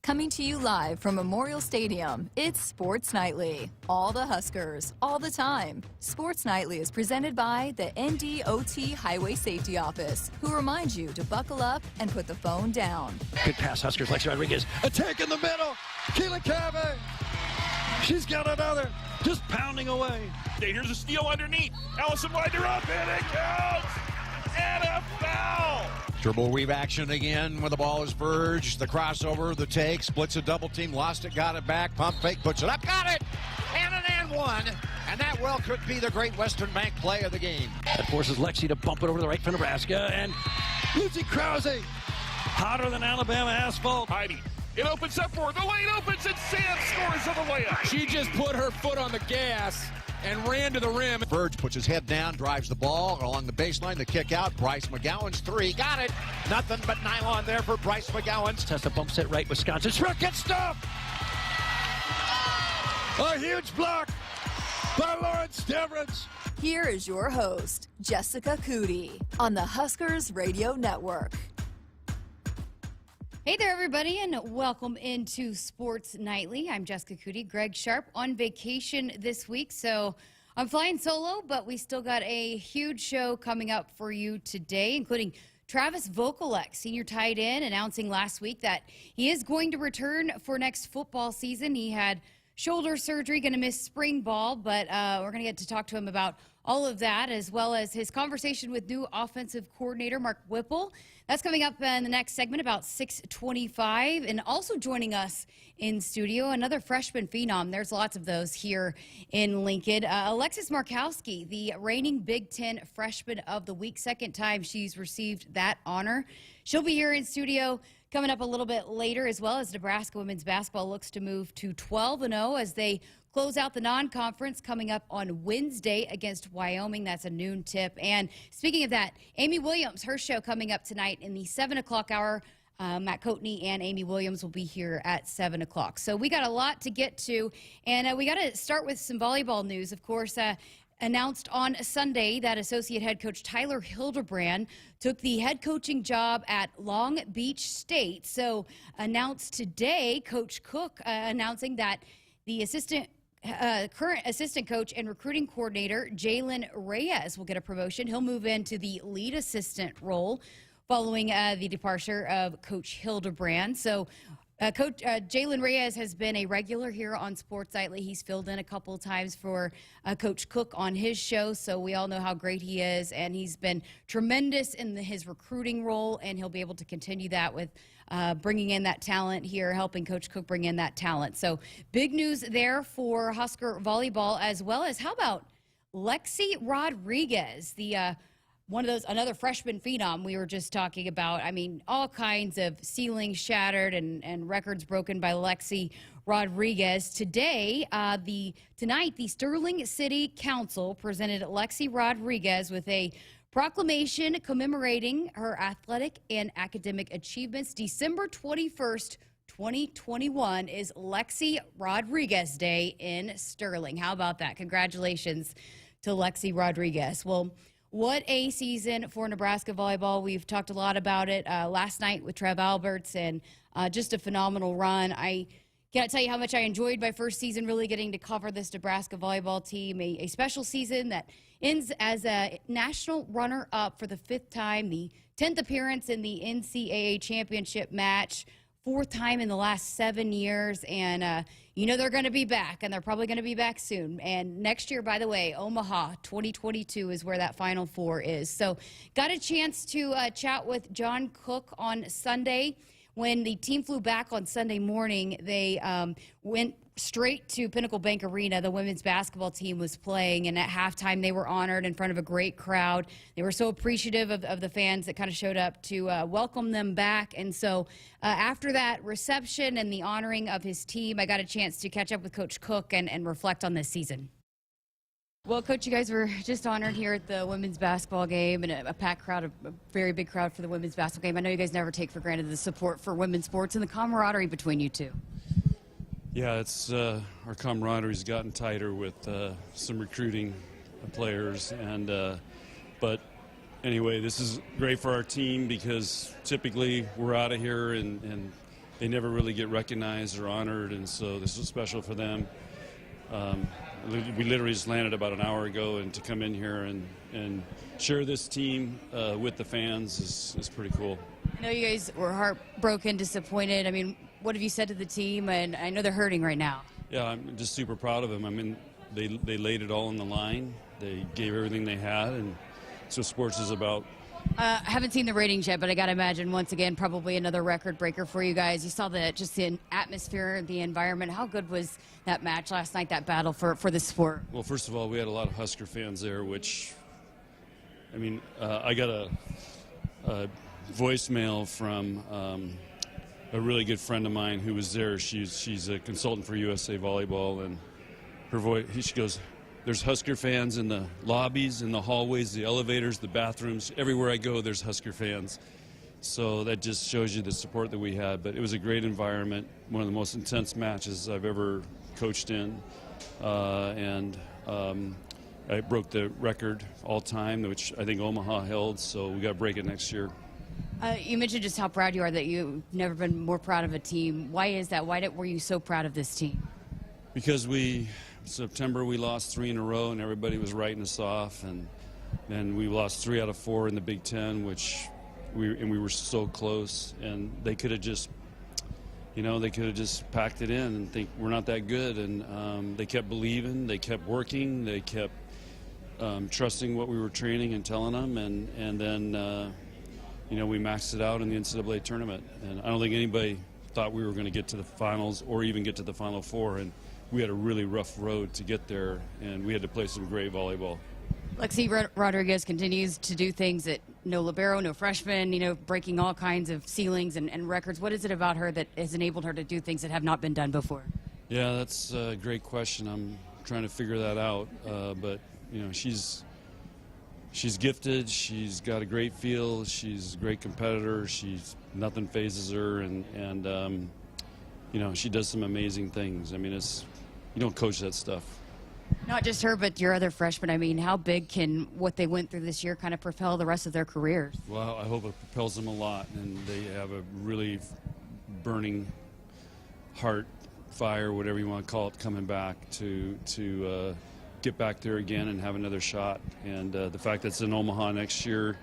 Coming to you live from Memorial Stadium, it's Sports Nightly. All the Huskers, all the time. Sports Nightly is presented by the NDOT Highway Safety Office, who reminds you to buckle up and put the phone down. Good pass, Huskers. Lexi Rodriguez. Attack in the middle. Keelan Cave. She's got another. Just pounding away. Here's a steal underneath. Allison Winder up, and it counts. And a foul. Dribble weave action again when the ball is verged. The crossover, the take, splits a double team, lost it, got it back, pump fake, puts it up, got it! And an and one. And that well could be the great Western Bank play of the game. That forces Lexi to bump it over to the right for Nebraska. And Lucy Krause, hotter than Alabama asphalt. Heidi, it opens up for her. The lane opens and Sam scores on the layup. She just put her foot on the gas and ran to the rim. Verge puts his head down, drives the ball along the baseline, the kick out. Bryce McGowan's three, got it. Nothing but nylon there for Bryce McGowan. Testa bump set right, Wisconsin. Shrek gets stopped. A huge block by Lawrence Deverance. Here is your host, Jessica Coody, on the Huskers Radio Network. Hey there, everybody, and welcome into Sports Nightly. I'm Jessica Coody. Greg Sharpe on vacation this week, so I'm flying solo, but we still got a huge show coming up for you today, including Travis Vokalek, senior tight end, announcing last week that he is going to return for next football season. He had shoulder surgery, going to miss spring ball, but we're going to get to talk to him about all of that, as well as his conversation with new offensive coordinator Mark Whipple. That's coming up in the next segment, about 6:25. And also joining us in studio, another freshman phenom. There's lots of those here in Lincoln. Alexis Markowski, the reigning Big Ten Freshman of the Week. Second time she's received that honor. She'll be here in studio coming up a little bit later, as well as Nebraska women's basketball looks to move to 12-0 as they close out the non-conference coming up on Wednesday against Wyoming. That's a noon tip. And speaking of that, Amy Williams, her show coming up tonight in the 7 o'clock hour. Matt Coatney and Amy Williams will be here at 7 o'clock. So we got a lot to get to, and we got to start with some volleyball news. Of course, announced on Sunday that associate head coach Tyler Hildebrand took the head coaching job at Long Beach State. So announced today, Coach Cook announcing that the current assistant coach and recruiting coordinator Jalen Reyes will get a promotion. He'll move into the lead assistant role following the departure of Coach Hildebrand. So Coach Jalen Reyes has been a regular here on Sports Nightly. He's filled in a couple of times for Coach Cook on his show, so we all know how great he is, and he's been tremendous in his recruiting role, and he'll be able to continue that with bringing in that talent here, helping Coach Cook bring in that talent. So big news there for Husker volleyball, as well as how about Lexi Rodriguez, the one of those, another freshman phenom we were just talking about. I mean, all kinds of ceilings shattered and records broken by Lexi Rodriguez. Today, tonight, the Sterling City Council presented Lexi Rodriguez with a proclamation commemorating her athletic and academic achievements. December 21st, 2021 is Lexi Rodriguez Day in Sterling. How about that? Congratulations to Lexi Rodriguez. Well, what a season for Nebraska volleyball. We've talked a lot about it last night with Trev Alberts, and just a phenomenal run. I can't tell you how much I enjoyed my first season really getting to cover this Nebraska volleyball team, a special season that ends as a national runner-up for the 5th time, the 10th appearance in the NCAA championship match, 4th time in the last 7 years, and you know they're going to be back, and they're probably going to be back soon. And next year, by the way, Omaha 2022 is where that Final Four is. So got a chance to chat with John Cook on Sunday. When the team flew back on Sunday morning, they went straight to Pinnacle Bank Arena. The women's basketball team was playing, and at halftime they were honored in front of a great crowd. They were so appreciative of the fans that kind of showed up to welcome them back. And so after that reception and the honoring of his team, I got a chance to catch up with Coach Cook and reflect on this season. Well, Coach, you guys were just honored here at the women's basketball game, and a packed crowd, a very big crowd for the women's basketball game. I know you guys never take for granted the support for women's sports and the camaraderie between you two. Yeah, it's our camaraderie's gotten tighter with some recruiting players, and but anyway, this is great for our team because typically we're out of here and they never really get recognized or honored, and so this is special for them. We literally just landed about an hour ago, and to come in here and share this team with the fans is pretty cool. I know you guys were heartbroken, disappointed. I mean, what have you said to the team? And I know they're hurting right now. Yeah, I'm just super proud of them. I mean, they laid it all on the line. They gave everything they had, and that's what sports is about. I haven't seen the ratings yet, but I got to imagine, once again, probably another record breaker for you guys. You saw just the atmosphere, the environment. How good was that match last night, that battle for the sport? Well, first of all, we had a lot of Husker fans there, which, I mean, I got a voicemail from a really good friend of mine who was there. She's a consultant for USA Volleyball, and she goes, "There's Husker fans in the lobbies, in the hallways, the elevators, the bathrooms. Everywhere I go, there's Husker fans." So that just shows you the support that we had. But it was a great environment, one of the most intense matches I've ever coached in. And I broke the record all time, which I think Omaha held, so we got to break it next year. You mentioned just how proud you are that you've never been more proud of a team. Why is that? Were you so proud of this team? Because September we lost 3 in a row, and everybody was writing us off, and then we lost 3 out of 4 in the Big Ten, we were so close, and they could have just, packed it in and think we're not that good, and they kept believing, they kept working, they kept trusting what we were training and telling them, and then we maxed it out in the NCAA tournament, and I don't think anybody thought we were going to get to the finals or even get to the Final Four, and we had a really rough road to get there, and we had to play some great volleyball. Lexi Rodriguez continues to do things that no libero, no freshman, breaking all kinds of ceilings and records. What is it about her that has enabled her to do things that have not been done before? Yeah, that's a great question. I'm trying to figure that out, but she's gifted. She's got a great feel. She's a great competitor. Nothing phases her, and she does some amazing things. I mean, you don't coach that stuff. Not just her, but your other freshmen. I mean, how big can what they went through this year kind of propel the rest of their careers? Well, I hope it propels them a lot, and they have a really burning heart, fire, whatever you want to call it, coming back to get back there again and have another shot. And the fact that it's in Omaha next year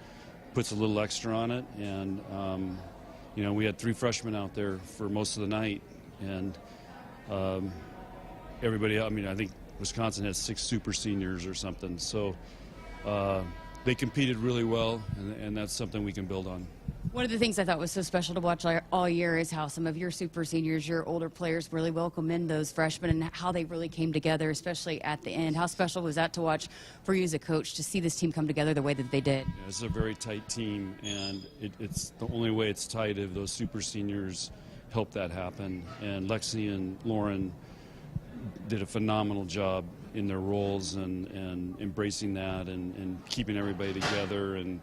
puts a little extra on it. And we had 3 freshmen out there for most of the night, and everybody. I mean, I think Wisconsin has 6 super seniors or something. So they competed really well, and that's something we can build on. One of the things I thought was so special to watch all year is how some of your super seniors, your older players, really welcome in those freshmen and how they really came together, especially at the end. How special was that to watch for you as a coach to see this team come together the way that they did? Yeah, it's a very tight team, and it's the only way it's tight if those super seniors help that happen. And Lexi and Lauren did a phenomenal job in their roles and embracing that and keeping everybody together, and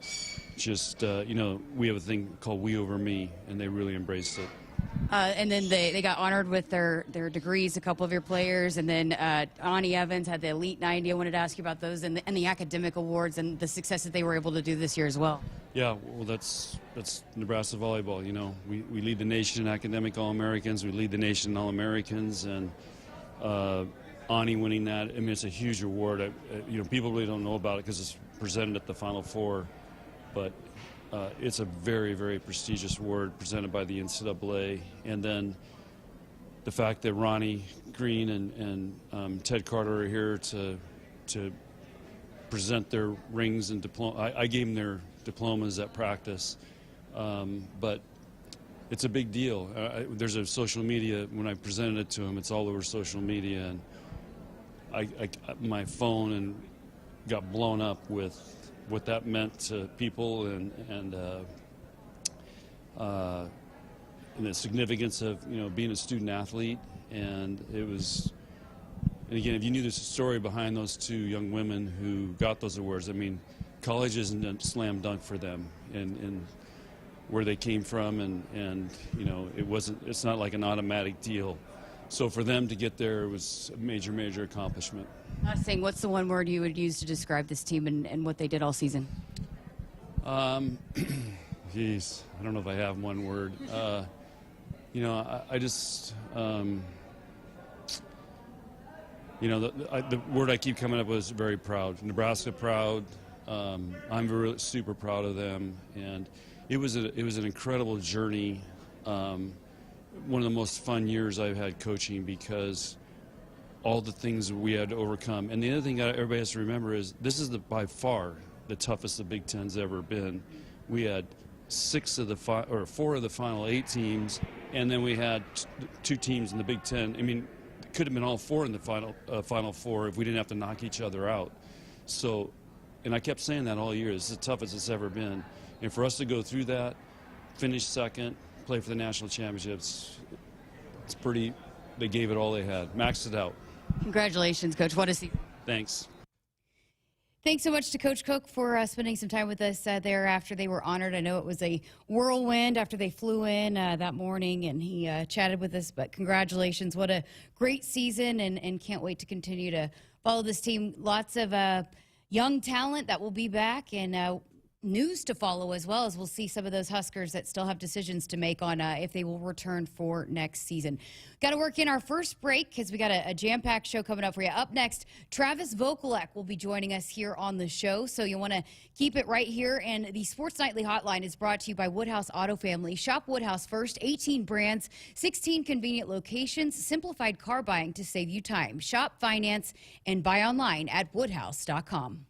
just we have a thing called We Over Me, and they really embraced it. And then they got honored with their degrees, a couple of your players, and then Ani Evans had the Elite 90. I wanted to ask you about those and the academic awards and the success that they were able to do this year as well. Yeah, well, that's Nebraska Volleyball. We lead the nation in academic All-Americans. We lead the nation in All-Americans, and Ani winning that, I mean, it's a huge award. People really don't know about it because it's presented at the Final Four, but it's a very, very prestigious award presented by the NCAA. And then the fact that Ronnie Green and Ted Carter are here to present their rings and diploma. I gave them their diplomas at practice, but it's a big deal. There's a social media, when I presented it to them, it's all over social media, and my phone got blown up with what that meant to people and the significance of being a student athlete. And it was, and again, if you knew the story behind those 2 young women who got those awards, I mean, college isn't a slam dunk for them, and where they came from, and it's not like an automatic deal. So for them to get there, it was a major, major accomplishment. Last thing, what's the one word you would use to describe this team and what they did all season? Geez, I don't know if I have one word. I just, the word I keep coming up with is very proud. Nebraska proud. I'm really super proud of them, and it was an incredible journey. One of the most fun years I've had coaching because all the things we had to overcome. And the other thing that everybody has to remember is this is by far the toughest the Big Ten's ever been. We had 4 of the final 8 teams, and then we had 2 teams in the Big Ten. I mean, it could have been all 4 in the final 4 if we didn't have to knock each other out. So, and I kept saying that all year. This is the toughest it's ever been. And for us to go through that, finish second, play for the national championships, it's pretty. They gave it all they had, maxed it out. Congratulations, Coach. What a season. Thanks. Thanks so much to Coach Cook for spending some time with us there after they were honored. I know it was a whirlwind after they flew in that morning, and he chatted with us. But congratulations. What a great season, and can't wait to continue to follow this team. Lots of young talent that will be back, and news to follow as well, as we'll see some of those Huskers that still have decisions to make on if they will return for next season. Got to work in our first break because we got a jam-packed show coming up for you. Up next, Travis Vokalek will be joining us here on the show, so you want to keep it right here. And the Sports Nightly Hotline is brought to you by Woodhouse Auto Family. Shop Woodhouse first, 18 brands, 16 convenient locations, simplified car buying to save you time. Shop, finance, and buy online at woodhouse.com.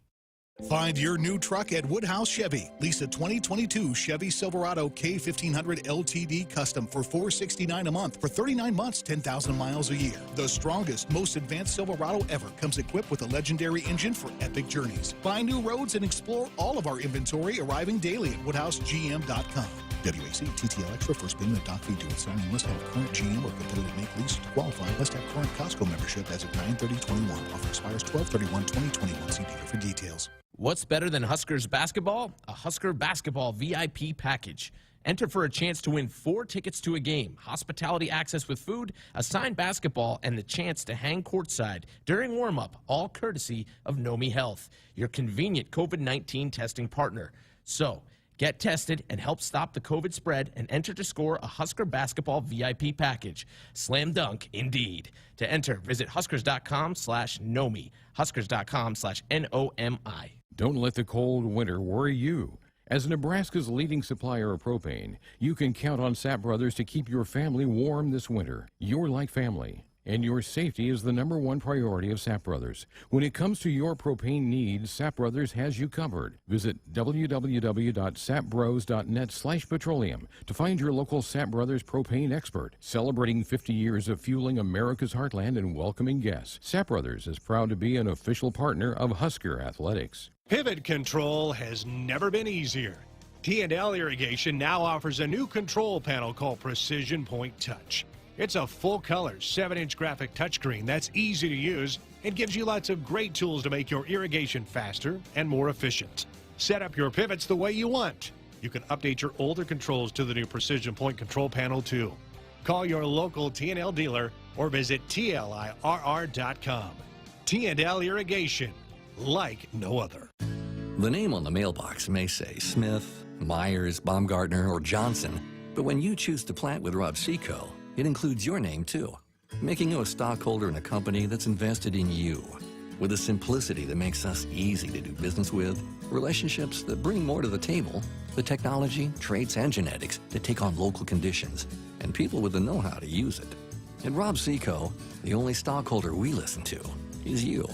Find your new truck at Woodhouse Chevy. Lease a 2022 Chevy Silverado K1500 LTD Custom for $469 a month for 39 months, 10,000 miles a year. The strongest, most advanced Silverado ever comes equipped with a legendary engine for epic journeys. Find new roads and explore all of our inventory arriving daily at WoodhouseGM.com. WAC TTL Extra first payment of doc fee due. Signing must have current GM or competitive make lease to qualify. Must have current Costco membership as of 9/30/21. Offer expires 12/31/2021. See dealer for details. What's better than Huskers basketball? A Husker basketball VIP package. Enter for a chance to win 4 tickets to a game, hospitality access with food, a signed basketball, and the chance to hang courtside during warm-up, all courtesy of Nomi Health, your convenient COVID-19 testing partner. So, get tested and help stop the COVID spread and enter to score a Husker basketball VIP package. Slam dunk, indeed. To enter, visit huskers.com/Nomi, huskers.com/NOMI. Don't let the cold winter worry you. As Nebraska's leading supplier of propane, you can count on Sapp Brothers to keep your family warm this winter. You're like family, and your safety is the #1 priority of Sapp Brothers. When it comes to your propane needs, Sapp Brothers has you covered. Visit www.sappbros.net/petroleum to find your local Sapp Brothers propane expert. Celebrating 50 years of fueling America's heartland and welcoming guests, Sapp Brothers is proud to be an official partner of Husker Athletics. Pivot control has never been easier. T&L Irrigation now offers a new control panel called Precision Point Touch. It's a full-color 7-inch graphic touchscreen that's easy to use and gives you lots of great tools to make your irrigation faster and more efficient. Set up your pivots the way you want. You can update your older controls to the new Precision Point control panel too. Call your local T&L dealer or visit TLIRR.com. T&L Irrigation, like no other. The name on the mailbox may say Smith, Myers, Baumgartner, or Johnson, but when you choose to plant with Rob Seco, it includes your name too, making you a stockholder in a company that's invested in you. With a simplicity that makes us easy to do business with, relationships that bring more to the table, the technology, traits, and genetics that take on local conditions, and people with the know-how to use it. At Rob Seco, the only stockholder we listen to is you.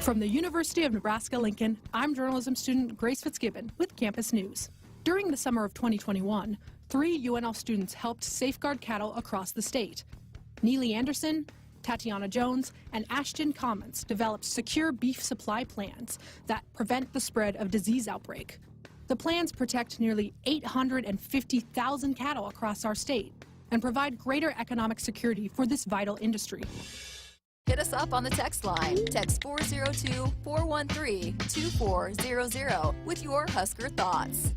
From the University of Nebraska-Lincoln, I'm journalism student Grace Fitzgibbon with Campus News. During the summer of 2021, 3 UNL students helped safeguard cattle across the state. Neely Anderson, Tatiana Jones, and Ashton Commons developed secure beef supply plans that prevent the spread of disease outbreak. The plans protect nearly 850,000 cattle across our state and provide greater economic security for this vital industry. Hit us up on the text line. Text 402-413-2400 with your Husker thoughts.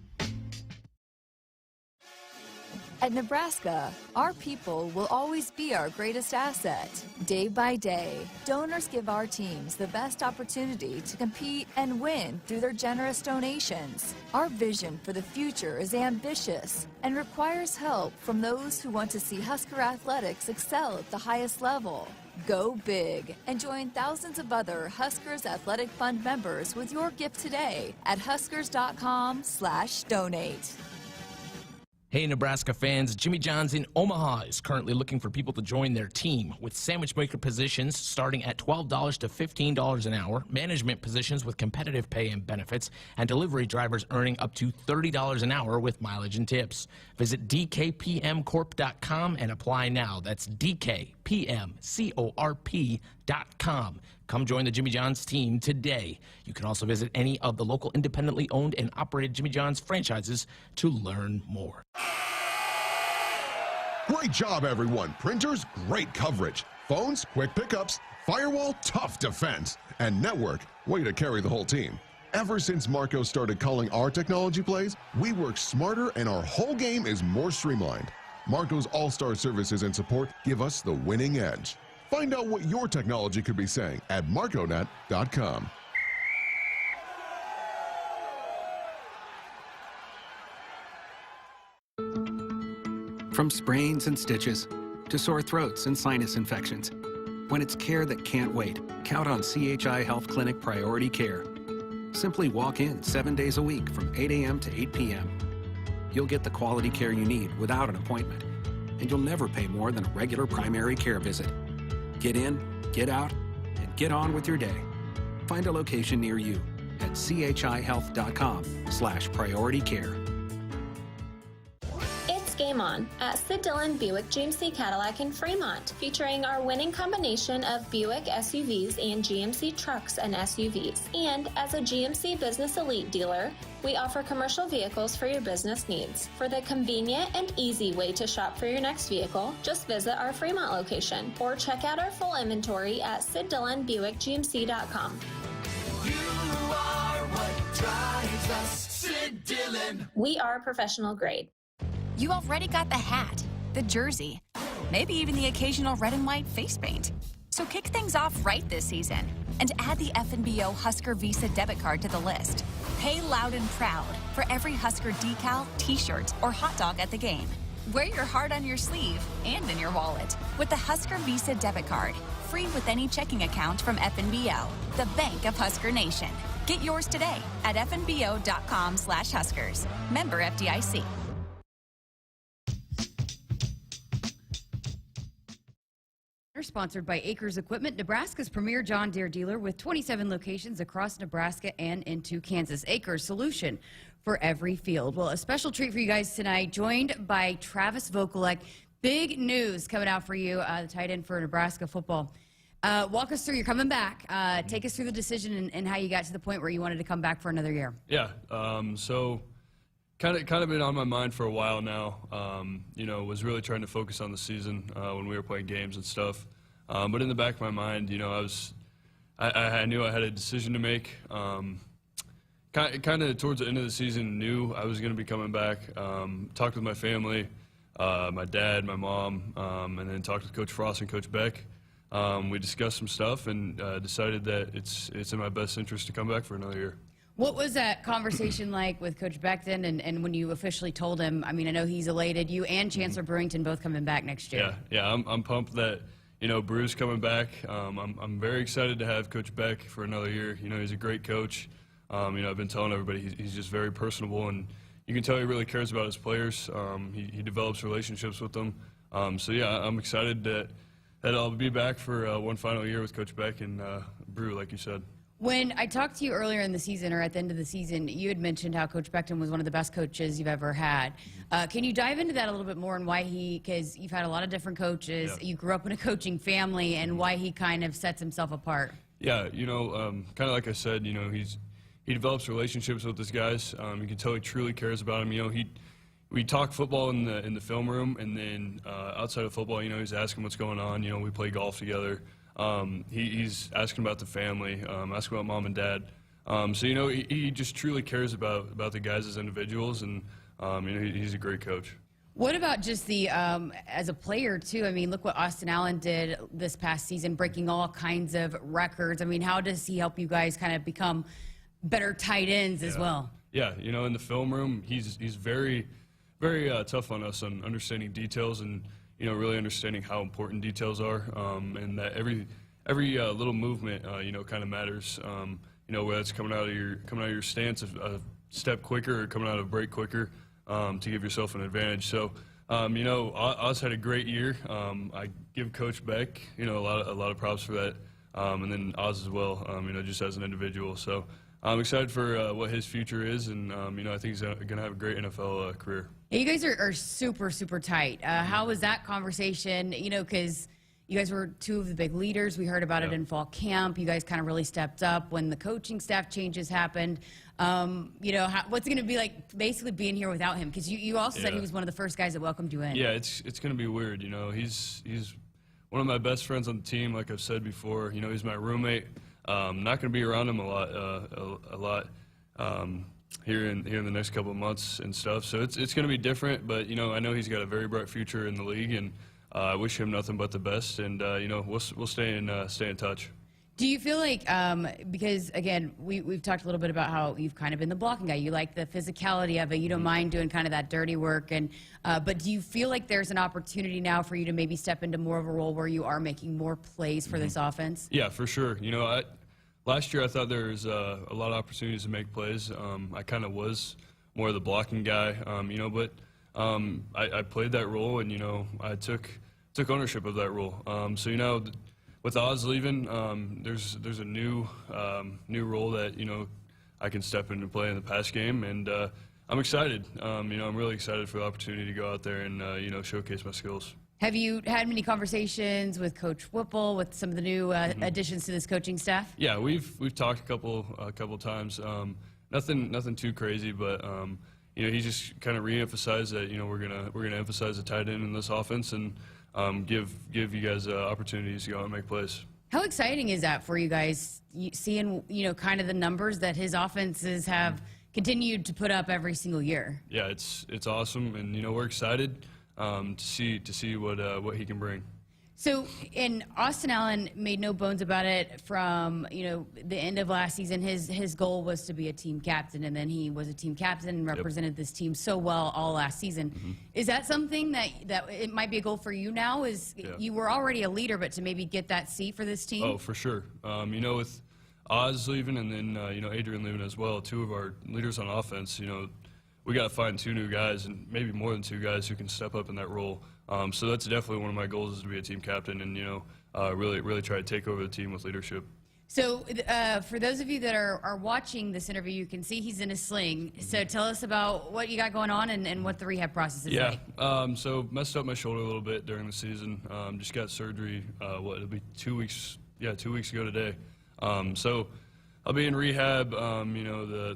At Nebraska, our people will always be our greatest asset. Day by day, donors give our teams the best opportunity to compete and win through their generous donations. Our vision for the future is ambitious and requires help from those who want to see Husker athletics excel at the highest level. Go big and join thousands of other Huskers Athletic Fund members with your gift today at huskers.com/donate. Hey, Nebraska fans, Jimmy John's in Omaha is currently looking for people to join their team with sandwich maker positions starting at $12 to $15 an hour, management positions with competitive pay and benefits, and delivery drivers earning up to $30 an hour with mileage and tips. Visit dkpmcorp.com and apply now. That's dkpmcorp.com. Come join the Jimmy John's team today. You can also visit any of the local independently owned and operated Jimmy John's franchises to learn more. Great job, everyone. Printers, great coverage. Phones, quick pickups. Firewall, tough defense. And network, way to carry the whole team. Ever since Marco started calling our technology plays, we work smarter and our whole game is more streamlined. Marco's all-star services and support give us the winning edge. Find out what your technology could be saying at marconet.com. From sprains and stitches to sore throats and sinus infections, when it's care that can't wait, count on CHI Health Clinic Priority Care. Simply walk in 7 days a week from 8 a.m. to 8 p.m. You'll get the quality care you need without an appointment, and you'll never pay more than a regular primary care visit. Get in, get out, and get on with your day. Find a location near you at chihealth.com/prioritycare. It's Game On at Sid Dillon Buick GMC Cadillac in Fremont, featuring our winning combination of Buick SUVs and GMC trucks and SUVs. And as a GMC Business Elite dealer, we offer commercial vehicles for your business needs. For the convenient and easy way to shop for your next vehicle, just visit our Fremont location or check out our full inventory at SidDillonBuickGMC.com. You are what drives us, Sid Dillon. We are professional grade. You already got the hat, the jersey, maybe even the occasional red and white face paint. So kick things off right this season and add the FNBO Husker Visa debit card to the list. Pay loud and proud for every Husker decal, t-shirt, or hot dog at the game. Wear your heart on your sleeve and in your wallet with the Husker Visa debit card, free with any checking account from FNBO, the bank of Husker Nation. Get yours today at fnbo.com/Huskers. Member FDIC. Sponsored by Acres Equipment, Nebraska's premier John Deere dealer with 27 locations across Nebraska and into Kansas. Acres, solution for every field. Well, a special treat for you guys tonight, joined by Travis Vokalek. Big news coming out for you, the tight end for Nebraska football. Walk us through, you're coming back. Take us through the decision and how you got to the point where you wanted to come back for another year. Yeah, so kind of been on my mind for a while now. You know, was really trying to focus on the season when we were playing games and stuff. But in the back of my mind, you know, I knew I had a decision to make. Kind of towards the end of the season, knew I was going to be coming back. Talked with my family, my dad, my mom, and then talked with Coach Frost and Coach Beck. We discussed some stuff and decided that it's in my best interest to come back for another year. What was that conversation like with Coach Beckton and when you officially told him? I mean, I know he's elated. You and Chancellor Brewington both coming back next year. Yeah, I'm pumped that, you know, Brew's coming back. I'm very excited to have Coach Beck for another year. You know, he's a great coach. You know, I've been telling everybody he's just very personable, and you can tell he really cares about his players. He develops relationships with them. So, yeah, I'm excited that I'll be back for one final year with Coach Beck and Brew, like you said. When I talked to you earlier in the season or at the end of the season, you had mentioned how Coach Beckton was one of the best coaches you've ever had. Can you dive into that a little bit more and why because you've had a lot of different coaches, yeah. You grew up in a coaching family, and why he kind of sets himself apart? Yeah, you know, kind of like I said, you know, he develops relationships with his guys. You can tell he truly cares about them. You know, we talk football in the film room, and then outside of football, you know, he's asking what's going on. You know, we play golf together. He's asking about the family, asking about mom and dad. So, you know, he just truly cares about the guys as individuals, and, you know, he's a great coach. What about just the, as a player too? I mean, look what Austin Allen did this past season, breaking all kinds of records. I mean, how does he help you guys kind of become better tight ends as well? Yeah, you know, in the film room, he's very, very tough on us on understanding details and, you know, really understanding how important details are, and that every little movement, you know, kind of matters. You know, whether it's coming out of your stance a step quicker or coming out of break quicker, to give yourself an advantage. So, you know, Oz had a great year. I give Coach Beck, you know, a lot of props for that, and then Oz as well, you know, just as an individual. So I'm excited for what his future is, and, you know, I think he's going to have a great NFL career. Yeah, you guys are super, super tight. How was that conversation? You know, because you guys were two of the big leaders. We heard about it in fall camp. You guys kind of really stepped up when the coaching staff changes happened. You know, what's it going to be like basically being here without him? Because you also said he was one of the first guys that welcomed you in. Yeah, it's going to be weird. You know, he's one of my best friends on the team, like I've said before. You know, he's my roommate. Not going to be around him a lot here in the next couple of months and stuff. So it's going to be different. But you know, I know he's got a very bright future in the league, and I wish him nothing but the best. And you know, we'll stay in touch. Do you feel like, because again, we've talked a little bit about how you've kind of been the blocking guy. You like the physicality of it. You don't mind doing kind of that dirty work. And but do you feel like there's an opportunity now for you to maybe step into more of a role where you are making more plays for this offense? Yeah, for sure. You know, last year I thought there was a lot of opportunities to make plays. I kind of was more of the blocking guy, you know, but I played that role, and you know, I took ownership of that role. So you know, with Oz leaving, there's a new role that, you know, I can step in and play in the pass game, and I'm excited. You know, I'm really excited for the opportunity to go out there and you know, showcase my skills. Have you had many conversations with Coach Whipple, with some of the new additions to this coaching staff? Yeah, we've talked a couple times. Nothing too crazy, but you know, he just kind of reemphasized that, you know, we're gonna emphasize the tight end in this offense, and give you guys opportunities to go out and make plays. How exciting is that for you guys, seeing, you know, kind of the numbers that his offenses have continued to put up every single year? Yeah, it's awesome, and you know, we're excited to see what he can bring. So, and Austin Allen made no bones about it from, you know, the end of last season. His goal was to be a team captain, and then he was a team captain and represented this team so well all last season. Is that something that it might be a goal for you now? You were already a leader, but to maybe get that seat for this team? Oh, for sure. You know, with Oz leaving and then you know, Adrian leaving as well, two of our leaders on offense, you know, we got to find two new guys, and maybe more than two guys, who can step up in that role. So that's definitely one of my goals, is to be a team captain, and you know, really try to take over the team with leadership. So for those of you that are watching this interview, you can see he's in a sling. So tell us about what you got going on and what the rehab process is like. So messed up my shoulder a little bit during the season. Just got surgery, it'll be 2 weeks, 2 weeks ago today. So I'll be in rehab. You know,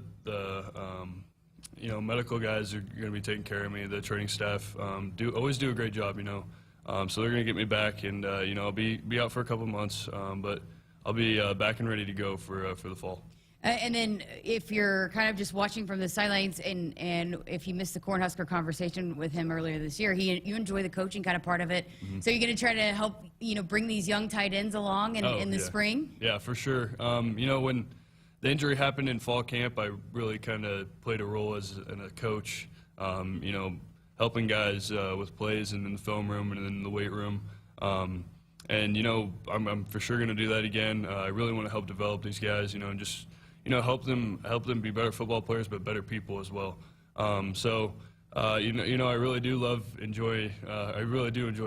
you know, medical guys are going to be taking care of me. The training staff always do a great job, you know. So they're going to get me back, and you know, I'll be out for a couple months, but I'll be back and ready to go for the fall. And then if you're kind of just watching from the sidelines, and if you missed the Cornhusker conversation with him earlier this year, you enjoy the coaching kind of part of it. So you're going to try to help, you know, bring these young tight ends along in the spring? Yeah, for sure. You know, when the injury happened in fall camp, I really kind of played a role as a coach, you know, helping guys with plays and in the film room and in the weight room. And, you know, I'm for sure going to do that again. I really want to help develop these guys, you know, and just, you know, help them be better football players, but better people as well. So, you know, I really do enjoy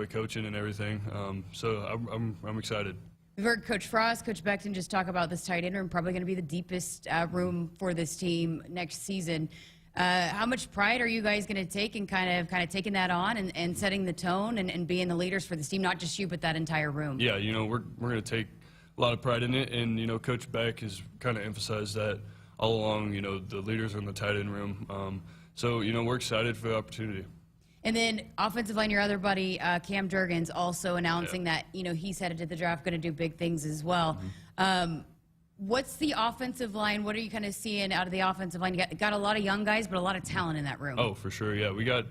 coaching and everything. So I'm excited. We've heard Coach Frost, Coach Beckton just talk about this tight end room, probably going to be the deepest room for this team next season. How much pride are you guys going to take in kind of taking that on and setting the tone and being the leaders for this team, not just you, but that entire room? Yeah, you know, we're going to take a lot of pride in it, and, you know, Coach Beck has kind of emphasized that all along. You know, the leaders are in the tight end room. So, you know, we're excited for the opportunity. And then offensive line, your other buddy, Cam Jurgens, also announcing that, you know, he's headed to the draft, going to do big things as well. What's the offensive line? What are you kind of seeing out of the offensive line? You got a lot of young guys, but a lot of talent in that room. Oh, for sure, yeah. We got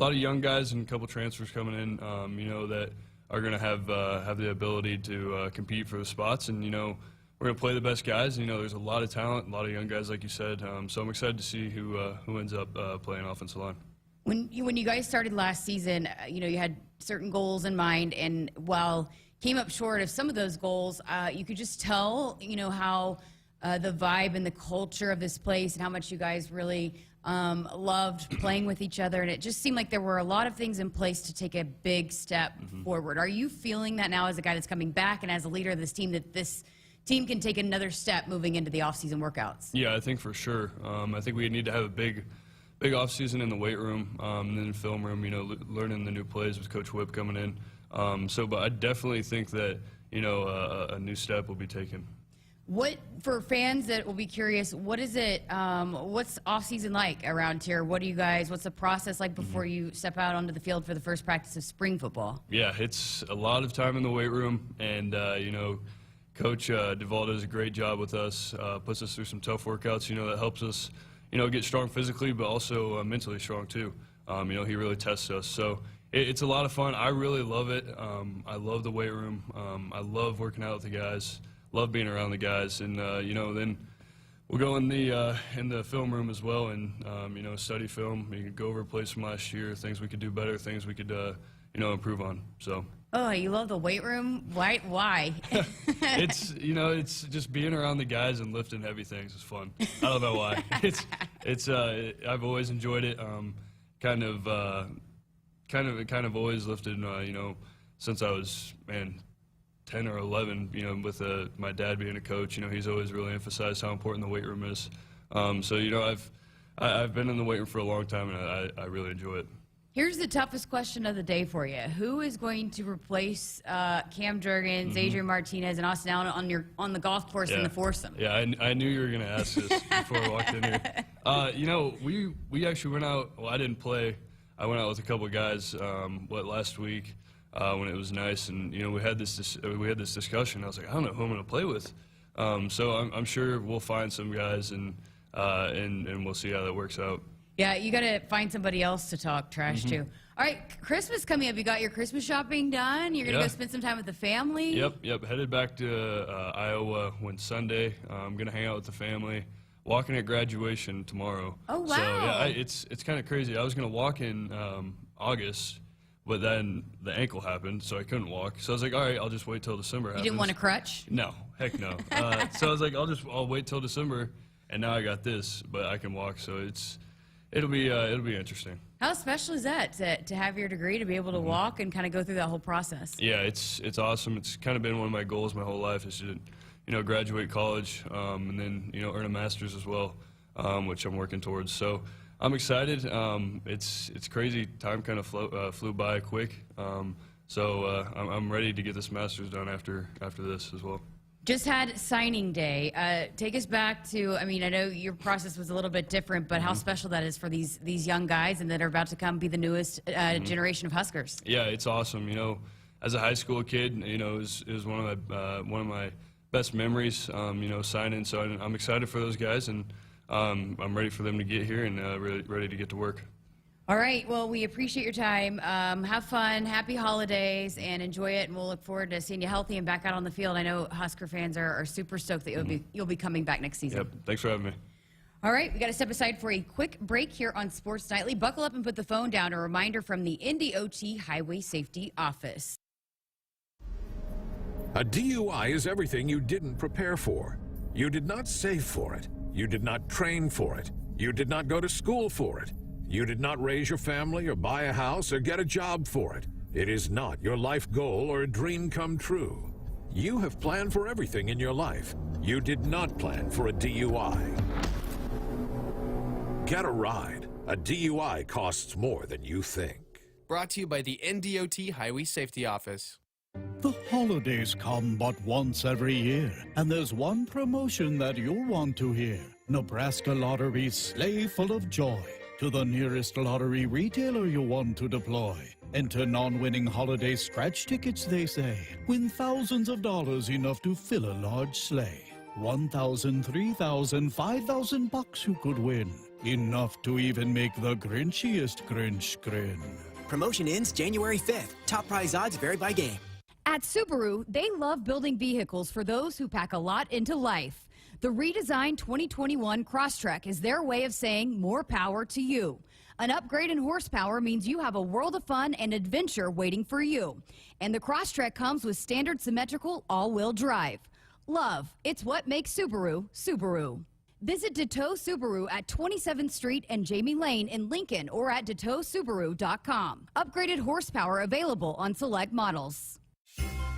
lot of young guys and a couple transfers coming in, you know, that are going to have the ability to compete for the spots. And, you know, we're going to play the best guys. You know, there's a lot of talent, a lot of young guys, like you said. So I'm excited to see who ends up playing offensive line. When you guys started last season, you know, you had certain goals in mind, and while came up short of some of those goals, you could just tell, you know, how the vibe and the culture of this place and how much you guys really loved playing with each other. And it just seemed like there were a lot of things in place to take a big step forward. Are you feeling that now as a guy that's coming back and as a leader of this team, that this team can take another step moving into the off-season workouts? Yeah, I think for sure. I think we need to have a big off-season in the weight room and in the film room, you know, learning the new plays with Coach Whip coming in. But I definitely think that, you know, a new step will be taken. What, for fans that will be curious, what is it, what's off-season like around here? What's the process like before you step out onto the field for the first practice of spring football? Yeah, it's a lot of time in the weight room, and, you know, Coach Duvall does a great job with us, puts us through some tough workouts, you know, that helps us, you know, get strong physically, but also mentally strong too. You know, he really tests us. So it's a lot of fun. I really love it. I love the weight room. I love working out with the guys. Love being around the guys, and you know, then we'll go in the film room as well, and you know, study film. You can go over plays from last year, things we could do better, things we could you know, improve on. So. Oh, you love the weight room? Why? It's, you know, it's just being around the guys and lifting heavy things is fun. I don't know why. I've always enjoyed it. Kind of always lifted. You know, since I was 10 or 11, you know, with my dad being a coach, you know, he's always really emphasized how important the weight room is. So, you know, I've been in the weight room for a long time, and I really enjoy it. Here's the toughest question of the day for you. Who is going to replace Cam Jurgens, Adrian Martinez, and Austin Allen on the golf course in the foursome? Yeah, I knew you were going to ask this before I walked in here. You know, we actually went out. Well, I didn't play. I went out with a couple of guys, last week, when it was nice, and you know, we had this discussion. I was like, I don't know who I'm going to play with. So I'm sure we'll find some guys, and we'll see how that works out. Yeah, you got to find somebody else to talk trash to. All right, Christmas coming up. You got your Christmas shopping done? You're going to go spend some time with the family? Yep. Headed back to Iowa Sunday. I'm going to hang out with the family. Walking at graduation tomorrow. Oh, wow. So, yeah, it's kind of crazy. I was going to walk in August, but then the ankle happened, so I couldn't walk. So I was like, all right, I'll just wait till December happens. You didn't want a crutch? No, heck no. So I was like, I'll wait till December, and now I got this, but I can walk, so it'll be interesting. How special is that to have your degree, to be able to walk and kind of go through that whole process? Yeah, it's awesome. It's kind of been one of my goals my whole life, is to, you know, graduate college and then, you know, earn a master's as well, which I'm working towards. So I'm excited. It's crazy. Time kind of flew by quick. So I'm ready to get this master's done after this as well. Just had signing day. Take us back to, I mean, I know your process was a little bit different, but how special that is for these young guys and that are about to come be the newest generation of Huskers. Yeah, it's awesome. You know, as a high school kid, you know, it was one of my best memories, you know, signing. So I'm excited for those guys, and I'm ready for them to get here and really ready to get to work. All right. Well, we appreciate your time. Have fun. Happy holidays, and enjoy it. And we'll look forward to seeing you healthy and back out on the field. I know Husker fans are super stoked that you'll be coming back next season. Yep. Thanks for having me. All right. We got to step aside for a quick break here on Sports Nightly. Buckle up and put the phone down. A reminder from the NDOT Highway Safety Office. A DUI is everything you didn't prepare for. You did not save for it. You did not train for it. You did not go to school for it. You did not raise your family or buy a house or get a job for it. It is not your life goal or a dream come true. You have planned for everything in your life. You did not plan for a DUI. Get a ride. A DUI costs more than you think. Brought to you by the NDOT Highway Safety Office. The holidays come but once every year, and there's one promotion that you'll want to hear. Nebraska Lottery's Sleigh Full of Joy. To the nearest lottery retailer you want to deploy. Enter non-winning holiday scratch tickets, they say. Win thousands of dollars, enough to fill a large sleigh. 1,000, 3,000, 5,000 bucks you could win. Enough to even make the grinchiest Grinch grin. Promotion ends January 5th. Top prize odds vary by game. At Subaru, they love building vehicles for those who pack a lot into life. The redesigned 2021 Crosstrek is their way of saying more power to you. An upgrade in horsepower means you have a world of fun and adventure waiting for you. And the Crosstrek comes with standard symmetrical all-wheel drive. Love, it's what makes Subaru, Subaru. Visit DeToe Subaru at 27th Street and Jamie Lane in Lincoln or at DeToeSubaru.com. Upgraded horsepower available on select models.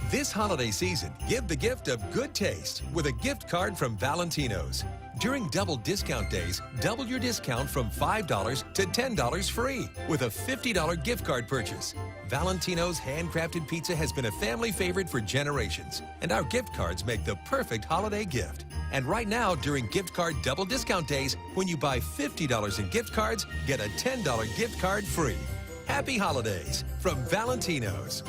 This holiday season, give the gift of good taste with a gift card from Valentino's. During double discount days, double your discount from $5 to $10 free with a $50 gift card purchase. Valentino's handcrafted pizza has been a family favorite for generations, and our gift cards make the perfect holiday gift. And right now, during gift card double discount days, when you buy $50 in gift cards, get a $10 gift card free. Happy holidays from Valentino's.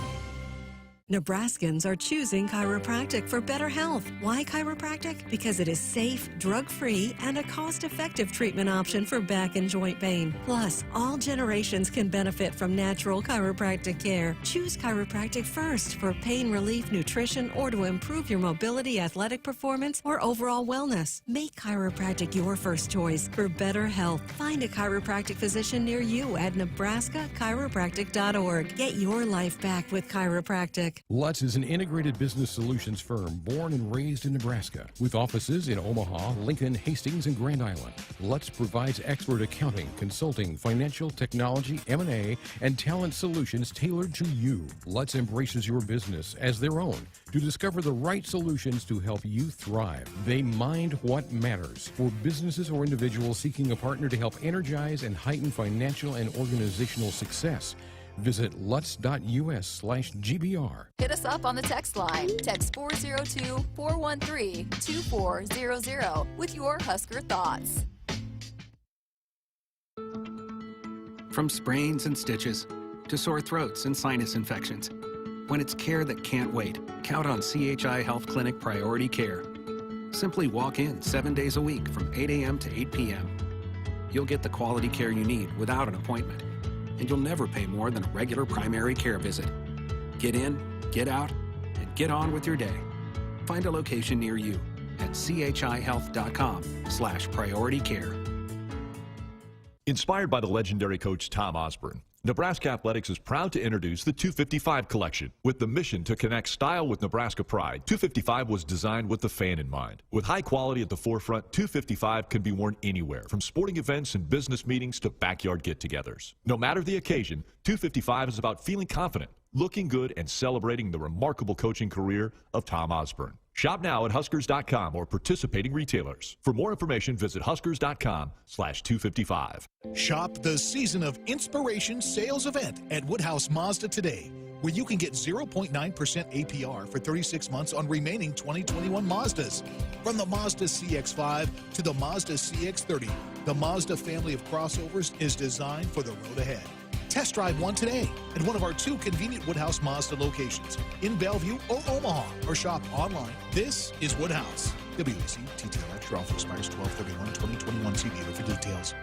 Nebraskans are choosing chiropractic for better health. Why chiropractic? Because it is safe, drug-free, and a cost-effective treatment option for back and joint pain. Plus, all generations can benefit from natural chiropractic care. Choose chiropractic first for pain relief, nutrition, or to improve your mobility, athletic performance, or overall wellness. Make chiropractic your first choice for better health. Find a chiropractic physician near you at nebraska-chiropractic.org. Get your life back with chiropractic. Lutz is an integrated business solutions firm born and raised in Nebraska with offices in Omaha, Lincoln, Hastings, and Grand Island. Lutz provides expert accounting, consulting, financial, technology, M&A, and talent solutions tailored to you. Lutz embraces your business as their own to discover the right solutions to help you thrive. They mind what matters for businesses or individuals seeking a partner to help energize and heighten financial and organizational success. Visit lutz.us/GBR. Hit us up on the text line. Text 402-413-2400 with your Husker thoughts. From sprains and stitches to sore throats and sinus infections. When it's care that can't wait, count on CHI Health Clinic Priority Care. Simply walk in 7 days a week from 8 a.m. to 8 p.m. You'll get the quality care you need without an appointment, and you'll never pay more than a regular primary care visit. Get in, get out, and get on with your day. Find a location near you at chihealth.com/priority care. Inspired by the legendary coach Tom Osborne, Nebraska Athletics is proud to introduce the 255 collection. With the mission to connect style with Nebraska pride, 255 was designed with the fan in mind. With high quality at the forefront, 255 can be worn anywhere, from sporting events and business meetings to backyard get-togethers. No matter the occasion, 255 is about feeling confident, looking good, and celebrating the remarkable coaching career of Tom Osborne. Shop now at Huskers.com or participating retailers. For more information, visit Huskers.com/255. Shop the Season of Inspiration sales event at Woodhouse Mazda today, where you can get 0.9% APR for 36 months on remaining 2021 Mazdas. From the Mazda CX-5 to the Mazda CX-30, the Mazda family of crossovers is designed for the road ahead. Test drive one today at one of our 2 convenient Woodhouse Mazda locations in Bellevue or Omaha, or shop online. This is Woodhouse. WEC TTL Extra offer expires 12/31/2021. See dealer for details.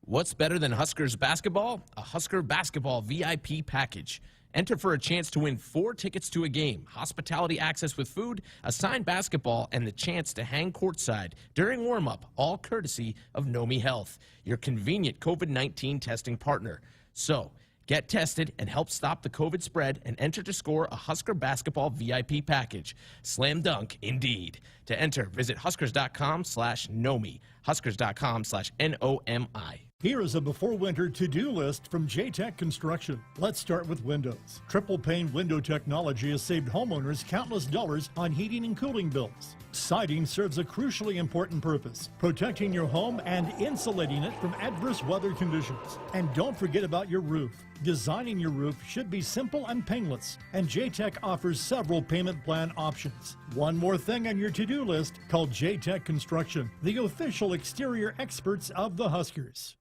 What's better than Huskers basketball? A Husker basketball VIP package. Enter for a chance to win 4 tickets to a game, hospitality access with food, a signed basketball, and the chance to hang courtside during warm-up, all courtesy of Nomi Health, your convenient COVID-19 testing partner. So, get tested and help stop the COVID spread and enter to score a Husker basketball VIP package. Slam dunk, indeed. To enter, visit Huskers.com/Nomi, Huskers.com/NOMI. Here is a before winter to-do list from J-Tech Construction. Let's start with windows. Triple pane window technology has saved homeowners countless dollars on heating and cooling bills. Siding serves a crucially important purpose, protecting your home and insulating it from adverse weather conditions. And don't forget about your roof. Designing your roof should be simple and painless, and J-Tech offers several payment plan options. One more thing on your to-do list, called J-Tech Construction, the official exterior experts of the Huskers.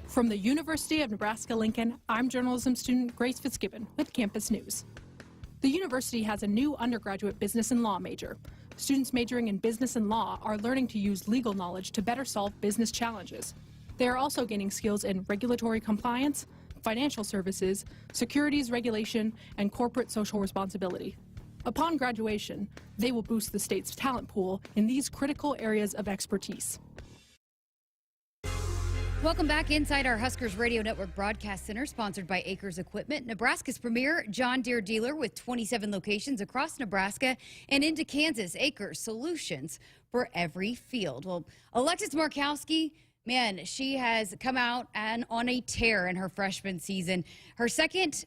From the University of Nebraska-Lincoln, I'm journalism student Grace Fitzgibbon with Campus News. The university has a new undergraduate business and law major. Students majoring in business and law are learning to use legal knowledge to better solve business challenges. They are also gaining skills in regulatory compliance, financial services, securities regulation, and corporate social responsibility. Upon graduation, they will boost the state's talent pool in these critical areas of expertise. Welcome back inside our Huskers Radio Network Broadcast Center, sponsored by Acres Equipment, Nebraska's premier John Deere dealer with 27 locations across Nebraska and into Kansas. Acres, solutions for every field. Well, Alexis Markowski, man, she has come out and on a tear in her freshman season. Her second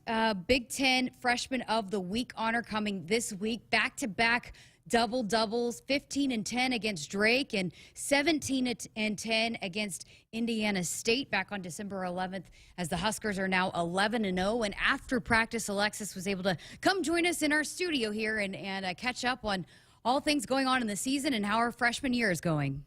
Big Ten Freshman of the Week honor coming this week, back-to-back double-doubles, 15 and 10 against Drake and 17 and 10 against Indiana State back on December 11th, as the Huskers are now 11 and 0. And after practice, Alexis was able to come join us in our studio here and catch up on all things going on in the season and how her freshman year is going.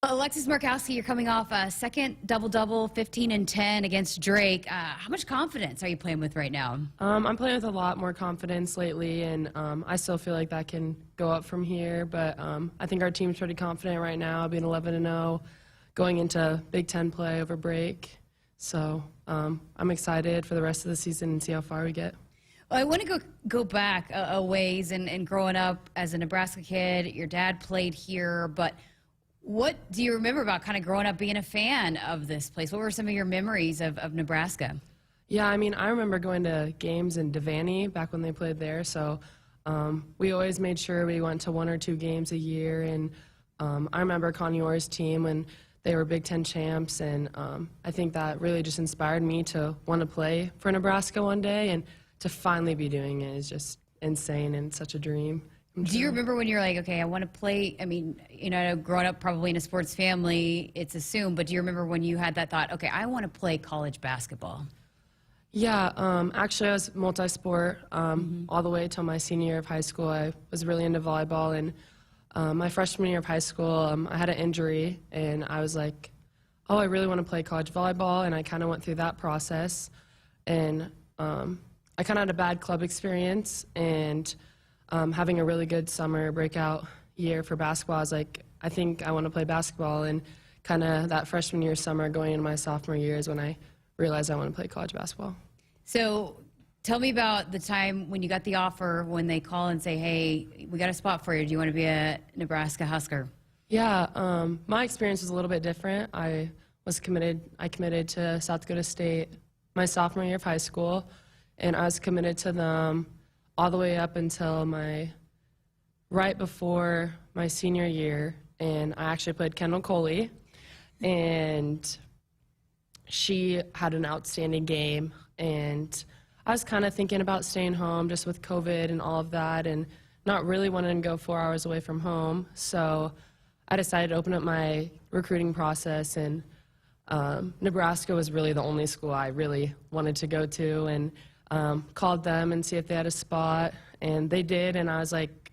Alexis Markowski, you're coming off a second double-double, 15 and 10 against Drake. How much confidence are you playing with right now? I'm playing with a lot more confidence lately, and I still feel like that can go up from here. But I think our team's pretty confident right now, being 11 and 0, going into Big Ten play over break. So I'm excited for the rest of the season and see how far we get. Well, I want to go back a ways, and growing up as a Nebraska kid, your dad played here, but what do you remember about kind of growing up being a fan of this place? What were some of your memories of Nebraska? Yeah, I mean, I remember going to games in Devaney back when they played there. So we always made sure we went to 1 or 2 games a year. And I remember Connie Orr's team when they were Big Ten champs. And I think that really just inspired me to want to play for Nebraska one day. And to finally be doing it is just insane and such a dream. Do you remember when you're like, okay, I want to play? I mean, you know, growing up probably in a sports family, it's assumed, but do you remember when you had that thought, okay, I want to play college basketball? Yeah, actually I was multi-sport all the way till my senior year of high school. I was really into volleyball, and my freshman year of high school, I had an injury, and I was like, oh, I really want to play college volleyball, and I kind of went through that process, and I kind of had a bad club experience, and having a really good summer breakout year for basketball, I was like, I think I want to play basketball. And kind of that freshman year summer going into my sophomore year is when I realized I want to play college basketball. So tell me about the time when you got the offer, when they call and say, hey, we got a spot for you. Do you want to be a Nebraska Husker? Yeah, my experience was a little bit different. I committed to South Dakota State my sophomore year of high school, and I was committed to them all the way up until right before my senior year, and I actually played Kendall Coley, and she had an outstanding game, and I was kind of thinking about staying home just with COVID and all of that, and not really wanting to go 4 hours away from home, so I decided to open up my recruiting process, and Nebraska was really the only school I really wanted to go to, and called them and see if they had a spot, and they did, and I was like,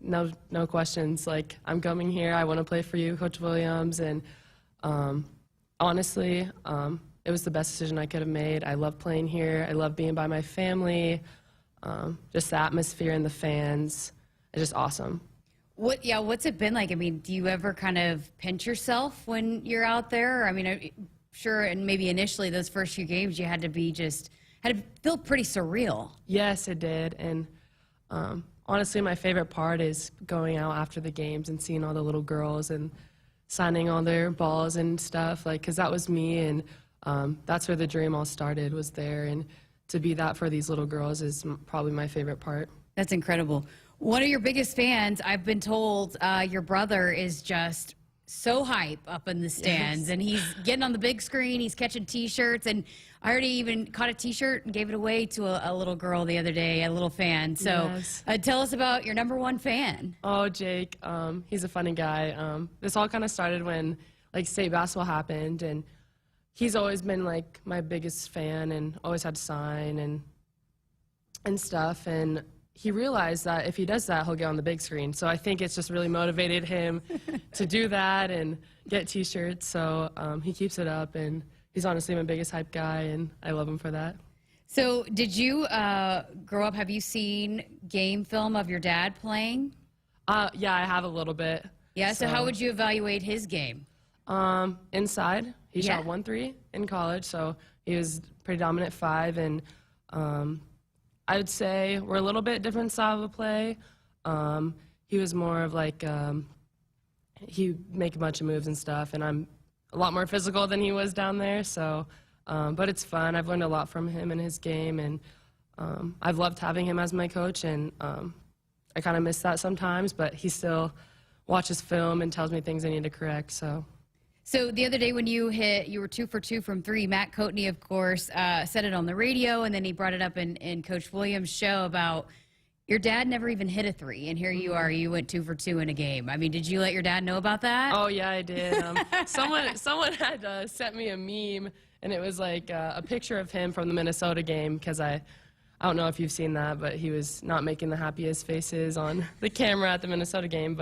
no questions, like, I'm coming here, I want to play for you, Coach Williams, and honestly, it was the best decision I could have made. I love playing here, I love being by my family, just the atmosphere and the fans, it's just awesome. What's it been like? I mean, do you ever kind of pinch yourself when you're out there? I mean, sure, and maybe initially those first few games you had to feel pretty surreal. Yes, it did. And honestly, my favorite part is going out after the games and seeing all the little girls and signing all their balls and stuff, like, because that was me, and that's where the dream all started, was there. And to be that for these little girls is probably my favorite part. That's incredible. One of your biggest fans, I've been told, your brother is just so hype up in the stands. Yes. And he's getting on the big screen, he's catching T-shirts, and I already even caught a T-shirt and gave it away to a little girl the other day, a little fan. So yes. Tell us about your #1 fan. Oh, Jake, he's a funny guy. This all kind of started when, like, state basketball happened, and he's always been, like, my biggest fan and always had to sign and stuff, and he realized that if he does that, he'll get on the big screen. So I think it's just really motivated him to do that and get T-shirts. So he keeps it up, and he's honestly my biggest hype guy, and I love him for that. So did you grow up, have you seen game film of your dad playing? Yeah, I have a little bit. Yeah, so how would you evaluate his game? Inside, he Yeah. shot 1-3 in college, so he was pretty dominant 5, and I would say we're a little bit different style of play. He was more of like, he'd make a bunch of moves and stuff, and I'm a lot more physical than he was down there, so, but it's fun. I've learned a lot from him and his game, and I've loved having him as my coach, and I kind of miss that sometimes, but he still watches film and tells me things I need to correct, so. So the other day when you were 2 for 2 from 3, Matt Coatney, of course, said it on the radio, and then he brought it up in Coach Williams' show about your dad never even hit a 3, and here you are, you went 2 for 2 in a game. I mean, did you let your dad know about that? Oh, yeah, I did. Someone had sent me a meme, and it was like a picture of him from the Minnesota game, because I don't know if you've seen that, but he was not making the happiest faces on the camera at the Minnesota game.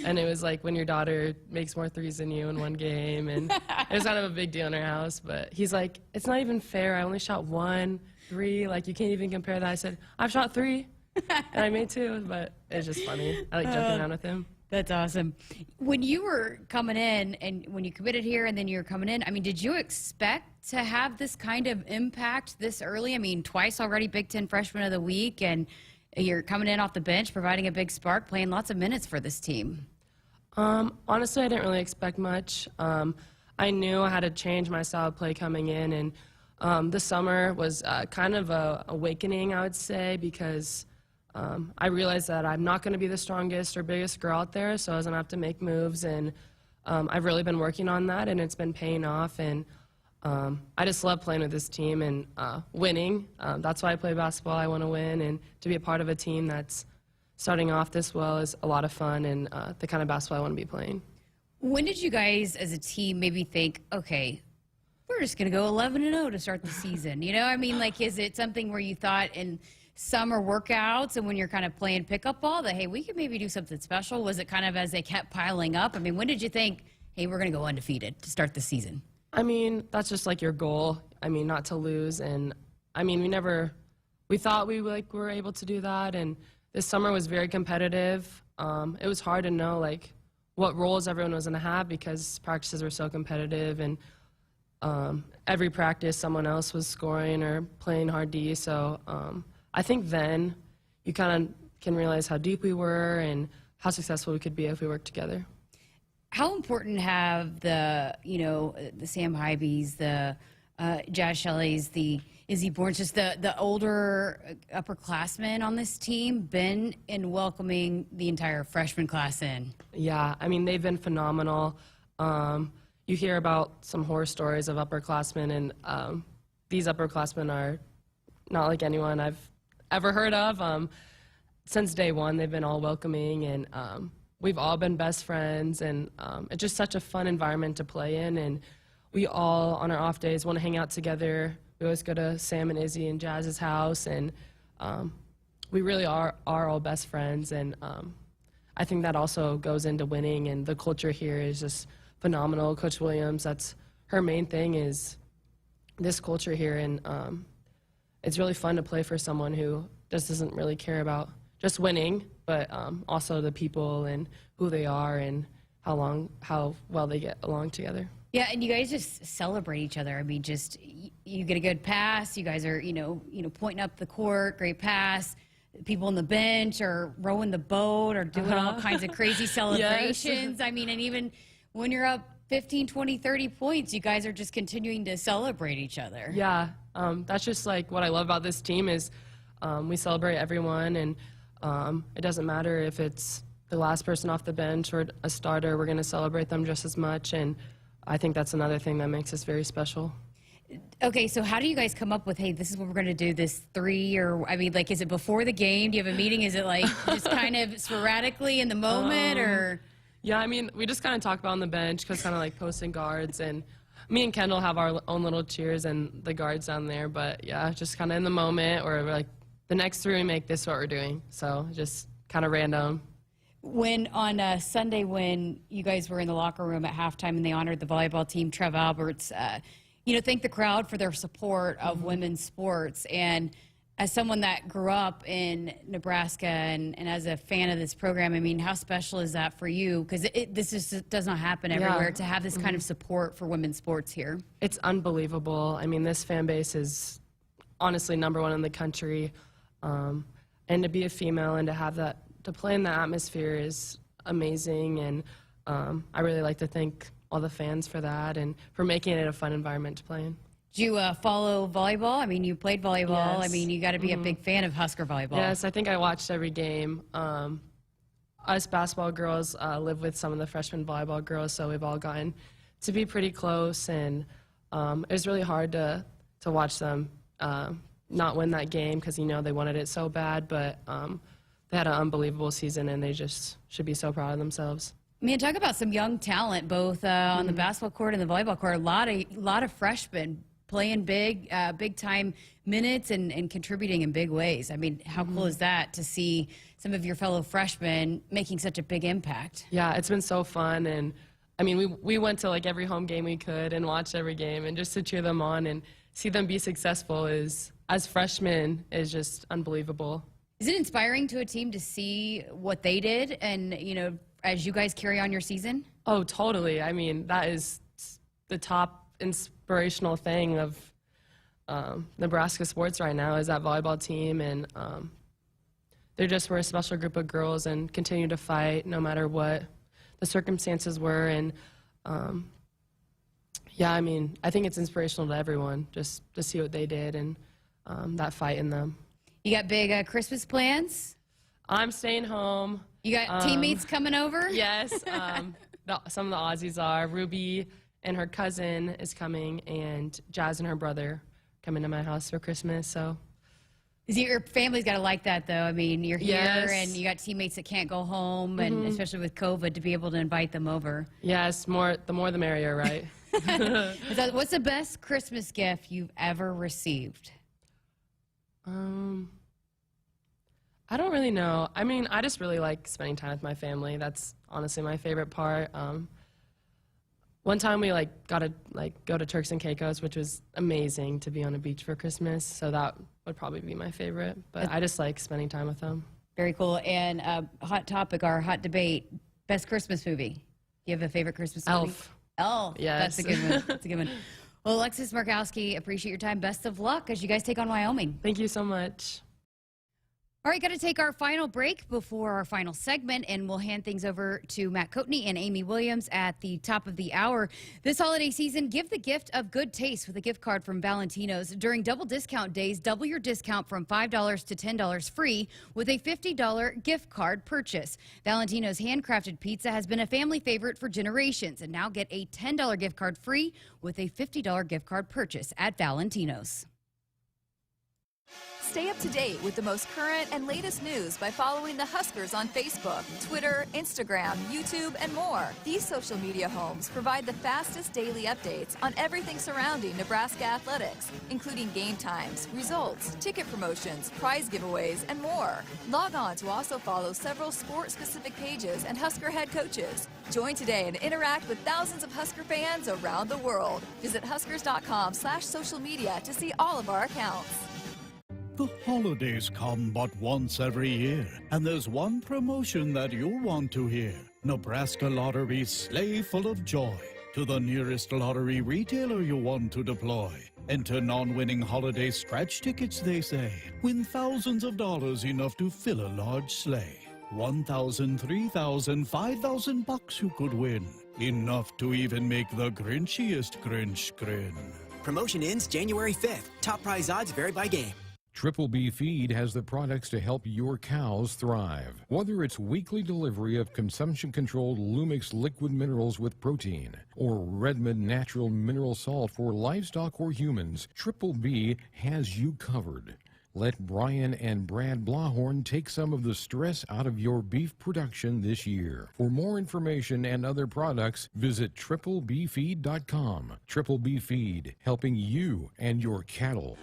And it was like when your daughter makes more 3s than you in one game, and it was kind of a big deal in our house. But he's like, it's not even fair. I only shot 1 3. Like, you can't even compare that. I said, I've shot 3, and I made 2. But it's just funny. I like joking around with him. That's awesome. When you were coming in, and when you committed here and then you were coming in, I mean, did you expect to have this kind of impact this early? I mean, twice already Big Ten Freshman of the Week, and you're coming in off the bench, providing a big spark, playing lots of minutes for this team. Honestly, I didn't really expect much. I knew I had to change my style of play coming in, and the summer was kind of a awakening, I would say, because I realized that I'm not going to be the strongest or biggest girl out there, so I was going to have to make moves, and I've really been working on that, and it's been paying off, and I just love playing with this team and winning. That's why I play basketball. I want to win, and to be a part of a team that's starting off this well is a lot of fun, and the kind of basketball I want to be playing. When did you guys as a team maybe think, okay, we're just going to go 11-0 to start the season? You know, I mean, like, is it something where you thought in summer workouts and when you're kind of playing pickup ball that, hey, we could maybe do something special? Was it kind of as they kept piling up? I mean, when did you think, hey, we're going to go undefeated to start the season? I mean, that's just like your goal. I mean, not to lose. And I mean, we thought we were able to do that. And this summer was very competitive. It was hard to know like what roles everyone was going to have because practices were so competitive. And every practice, someone else was scoring or playing hard D. So I think then you kind of can realize how deep we were and how successful we could be if we worked together. How important have the Sam Hybees, the Jazz Shelleys, the Izzy Bournes, just the older upperclassmen on this team been in welcoming the entire freshman class in? Yeah, I mean, they've been phenomenal. You hear about some horror stories of upperclassmen, and these upperclassmen are not like anyone I've ever heard of. Since day one, they've been all welcoming, and we've all been best friends, and it's just such a fun environment to play in, and we all, on our off days, want to hang out together. We always go to Sam and Izzy and Jazz's house, and we really are all best friends, and I think that also goes into winning, and the culture here is just phenomenal. Coach Williams, that's her main thing is this culture here, and it's really fun to play for someone who just doesn't really care about just winning, but also the people and who they are and how well they get along together. Yeah, and you guys just celebrate each other. I mean, just you get a good pass. You guys are, pointing up the court, great pass. People on the bench are rowing the boat or doing all kinds of crazy celebrations. Yes. I mean, and even when you're up 15, 20, 30 points, you guys are just continuing to celebrate each other. Yeah, that's just like what I love about this team is we celebrate everyone, and it doesn't matter if it's the last person off the bench or a starter, we're going to celebrate them just as much, and I think that's another thing that makes us very special. Okay, so how do you guys come up with, hey, this is what we're going to do, this 3, or, I mean, like, is it before the game? Do you have a meeting? Is it, like, just kind of sporadically in the moment, or? Yeah, I mean, we just kind of talk about on the bench because kind of like posting guards, and me and Kendall have our own little cheers and the guards down there, but yeah, just kind of in the moment, or like, the next 3 we make, this is what we're doing. So just kind of random. When on Sunday, when you guys were in the locker room at halftime and they honored the volleyball team, Trev Alberts, thank the crowd for their support of women's sports. And as someone that grew up in Nebraska and as a fan of this program, I mean, how special is that for you? Because this just does not happen everywhere to have this kind of support for women's sports here. It's unbelievable. I mean, this fan base is honestly #1 in the country. And to be a female and to have that, to play in the atmosphere is amazing. And I really like to thank all the fans for that and for making it a fun environment to play in. Do you follow volleyball? I mean, you played volleyball. Yes. I mean, you got to be a big fan of Husker volleyball. Yes, I think I watched every game. Us basketball girls live with some of the freshman volleyball girls, so we've all gotten to be pretty close. And it was really hard to watch them not win that game because, they wanted it so bad. But they had an unbelievable season, and they just should be so proud of themselves. Man, talk about some young talent, both on the basketball court and the volleyball court. A lot of freshmen playing big time minutes and contributing in big ways. I mean, how cool is that to see some of your fellow freshmen making such a big impact? Yeah, it's been so fun. And I mean, we went to like every home game we could and watched every game, and just to cheer them on and see them be successful as freshmen is just unbelievable. Is it inspiring to a team to see what they did and, as you guys carry on your season? Oh, totally. I mean, that is the top inspirational thing of Nebraska sports right now is that volleyball team. And they just were a special group of girls and continue to fight no matter what the circumstances were. And yeah, I mean, I think it's inspirational to everyone just to see what they did and that fight in them. You got big Christmas plans? I'm staying home. You got teammates coming over? Yes. Some of the Aussies are. Ruby and her cousin is coming, and Jazz and her brother coming to my house for Christmas. So, your family's got to like that, though. I mean, you're here, Yes. and you got teammates that can't go home, and especially with COVID, to be able to invite them over. Yes, the more the merrier, right? What's the best Christmas gift you've ever received? I don't really know. I mean, I just really like spending time with my family. That's honestly my favorite part. One time we got to go to Turks and Caicos, which was amazing to be on a beach for Christmas. So that would probably be my favorite. But I just like spending time with them. Very cool. And hot topic, our hot debate, best Christmas movie. You have a favorite Christmas movie? Elf. Oh, Yes. that's a good one. That's a good one. Well, Alexis Markowski, appreciate your time. Best of luck as you guys take on Wyoming. Thank you so much. All right, got to take our final break before our final segment, and we'll hand things over to Matt Coatney and Amy Williams at the top of the hour. This holiday season, give the gift of good taste with a gift card from Valentino's. During double discount days, double your discount from $5 to $10 free with a $50 gift card purchase. Valentino's handcrafted pizza has been a family favorite for generations, and now get a $10 gift card free with a $50 gift card purchase at Valentino's. Stay up to date with the most current and latest news by following the Huskers on Facebook, Twitter, Instagram, YouTube, and more. These social media homes provide the fastest daily updates on everything surrounding Nebraska athletics, including game times, results, ticket promotions, prize giveaways, and more. Log on to also follow several sport-specific pages and Husker head coaches. Join today and interact with thousands of Husker fans around the world. Visit huskers.com/social media to see all of our accounts. The holidays come but once every year, and there's one promotion that you'll want to hear. Nebraska Lottery's Sleigh Full of Joy. To the nearest lottery retailer you want to deploy. Enter non-winning holiday scratch tickets, they say. Win thousands of dollars, enough to fill a large sleigh. 1,000, 3,000, 5,000 bucks you could win. Enough to even make the grinchiest Grinch grin. Promotion ends January 5th. Top prize odds vary by game. Triple B Feed has the products to help your cows thrive. Whether it's weekly delivery of consumption-controlled Lumix liquid minerals with protein or Redmond natural mineral salt for livestock or humans, Triple B has you covered. Let Brian and Brad Blahorn take some of the stress out of your beef production this year. For more information and other products, visit triplebfeed.com. Triple B Feed, helping you and your cattle.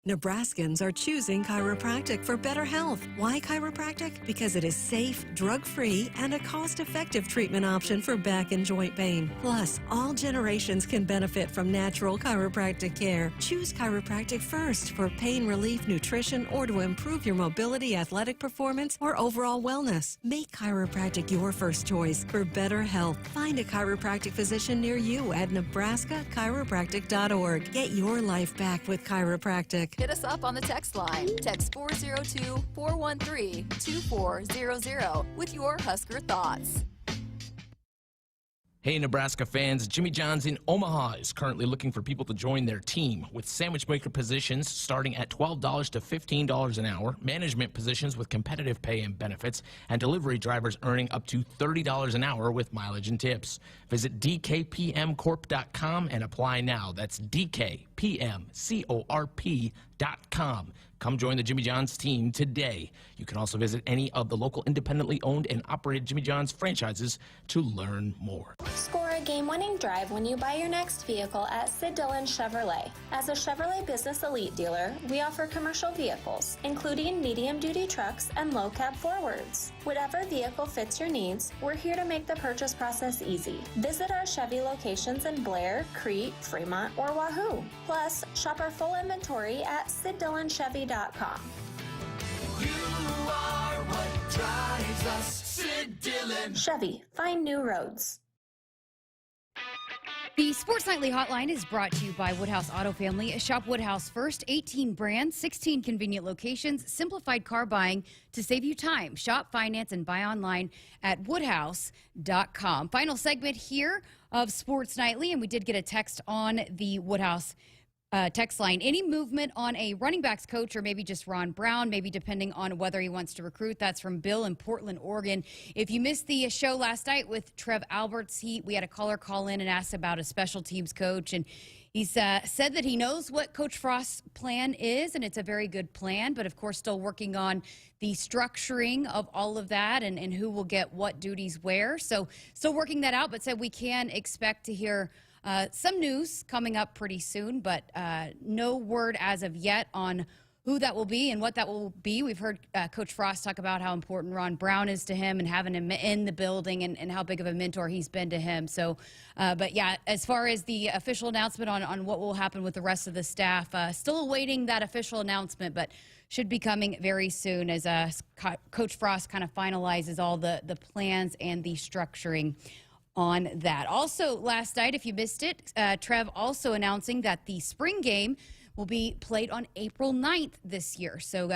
Nebraskans are choosing chiropractic for better health. Why chiropractic? Because it is safe, drug-free, and a cost-effective treatment option for back and joint pain. Plus, all generations can benefit from natural chiropractic care. Choose chiropractic first for pain relief, nutrition, or to improve your mobility, athletic performance, or overall wellness. Make chiropractic your first choice for better health. Find a chiropractic physician near you at nebraska-chiropractic.org. Get your life back with chiropractic. Hit us up on the text line. Text 402-413-2400 with your Husker thoughts. Hey, Nebraska fans, Jimmy John's in Omaha is currently looking for people to join their team with sandwich maker positions starting at $12 to $15 an hour, management positions with competitive pay and benefits, and delivery drivers earning up to $30 an hour with mileage and tips. Visit dkpmcorp.com and apply now. That's dkpmcorp.com. Come join the Jimmy John's team today. You can also visit any of the local independently owned and operated Jimmy John's franchises to learn more. Score a game-winning drive when you buy your next vehicle at Sid Dillon Chevrolet. As a Chevrolet Business Elite dealer, we offer commercial vehicles, including medium-duty trucks and low-cab forwards. Whatever vehicle fits your needs, we're here to make the purchase process easy. Visit our Chevy locations in Blair, Crete, Fremont, or Wahoo. Plus, shop our full inventory at SidDillonChevy.com. You are what drives us, Sid Dillon. Chevy, find new roads. The Sports Nightly Hotline is brought to you by Woodhouse Auto Family. Shop Woodhouse first. 18 brands, 16 convenient locations, simplified car buying to save you time. Shop, finance, and buy online at woodhouse.com. Final segment here of Sports Nightly, and we did get a text on the Woodhouse text line. Any movement on a running backs coach or maybe just Ron Brown, maybe depending on whether he wants to recruit? That's from Bill in Portland, Oregon. If you missed the show last night with Trev Alberts, we had a caller call in and ask about a special teams coach, and he's said that he knows what Coach Frost's plan is, and it's a very good plan, but of course still working on the structuring of all of that and who will get what duties where. So still working that out, but said we can expect to hear some news coming up pretty soon, but no word as of yet on who that will be and what that will be. We've heard Coach Frost talk about how important Ron Brown is to him and having him in the building and how big of a mentor he's been to him. So, but yeah, as far as the official announcement on what will happen with the rest of the staff, still awaiting that official announcement, but should be coming very soon as Coach Frost kind of finalizes all the plans and the structuring on that. Also, last night, if you missed it, Trev also announcing that the spring game will be played on April 9th this year. So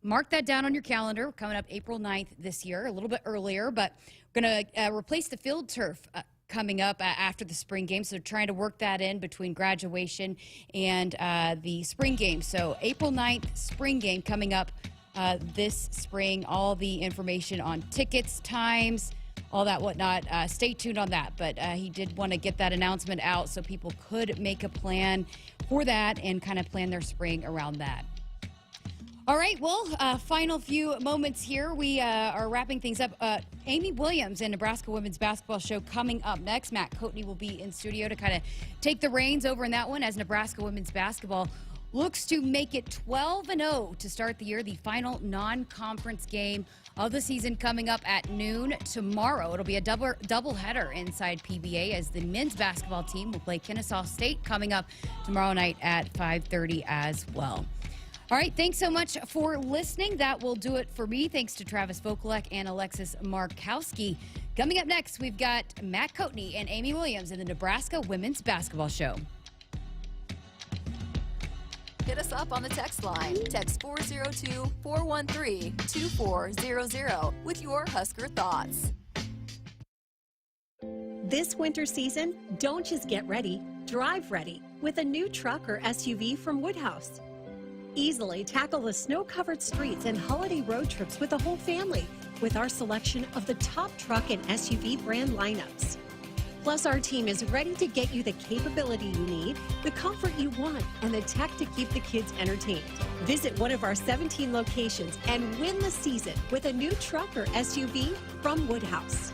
mark that down on your calendar. We're coming up April 9th this year, a little bit earlier, but we're going to replace the field turf coming up after the spring game. So trying to work that in between graduation and the spring game. So April 9th, spring game coming up this spring. All the information on tickets, times, all that whatnot. Stay tuned on that. But he did want to get that announcement out so people could make a plan for that and kind of plan their spring around that. All right, well, final few moments here. We are wrapping things up. Amy Williams and Nebraska Women's Basketball Show coming up next. Matt Coatney will be in studio to kind of take the reins over in that one as Nebraska Women's Basketball looks to make it 12-0 to start the year. The final non-conference game of the season coming up at noon tomorrow. It'll be a double header inside PBA as the men's basketball team will play Kennesaw State coming up tomorrow night at 5:30 as well. All right, thanks so much for listening. That will do it for me. Thanks to Travis Vokalek and Alexis Markowski. Coming up next, we've got Matt Coatney and Amy Williams in the Nebraska Women's Basketball Show. Hit us up on the text line. Text 402-413-2400 with your Husker thoughts. This winter season, don't just get ready, drive ready with a new truck or SUV from Woodhouse. Easily tackle the snow-covered streets and holiday road trips with the whole family with our selection of the top truck and SUV brand lineups. Plus, our team is ready to get you the capability you need, the comfort you want, and the tech to keep the kids entertained. Visit one of our 17 locations and win the season with a new truck or SUV from Woodhouse.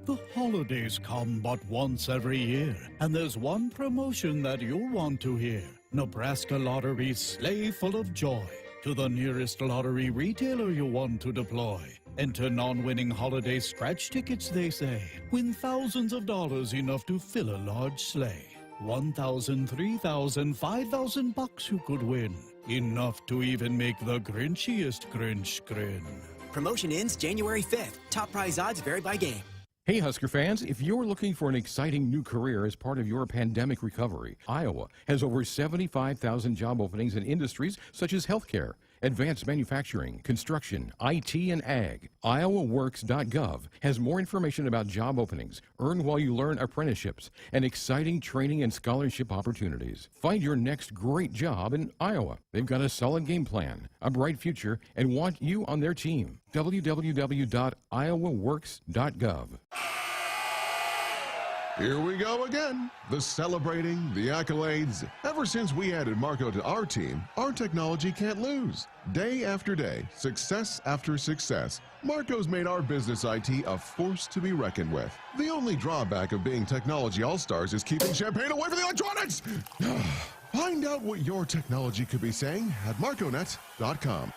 The holidays come but once every year, and there's one promotion that you'll want to hear. Nebraska Lottery's sleigh full of joy. To the nearest lottery retailer you want to deploy. Enter non-winning holiday scratch tickets, they say. Win thousands of dollars, enough to fill a large sleigh. 1,000, 3,000, 5,000 bucks you could win. Enough to even make the grinchiest Grinch grin. Promotion ends January 5th. Top prize odds vary by game. Hey, Husker fans, if you're looking for an exciting new career as part of your pandemic recovery, Iowa has over 75,000 job openings in industries such as healthcare, advanced manufacturing, construction, IT, and ag. IowaWorks.gov has more information about job openings, earn while you learn apprenticeships, and exciting training and scholarship opportunities. Find your next great job in Iowa. They've got a solid game plan, a bright future, and want you on their team. www.iowaworks.gov. Here we go again. The celebrating, the accolades. Ever since we added Marco to our team, our technology can't lose. Day after day, success after success, Marco's made our business IT a force to be reckoned with. The only drawback of being technology all-stars is keeping champagne away from the electronics. Find out what your technology could be saying at marconet.com.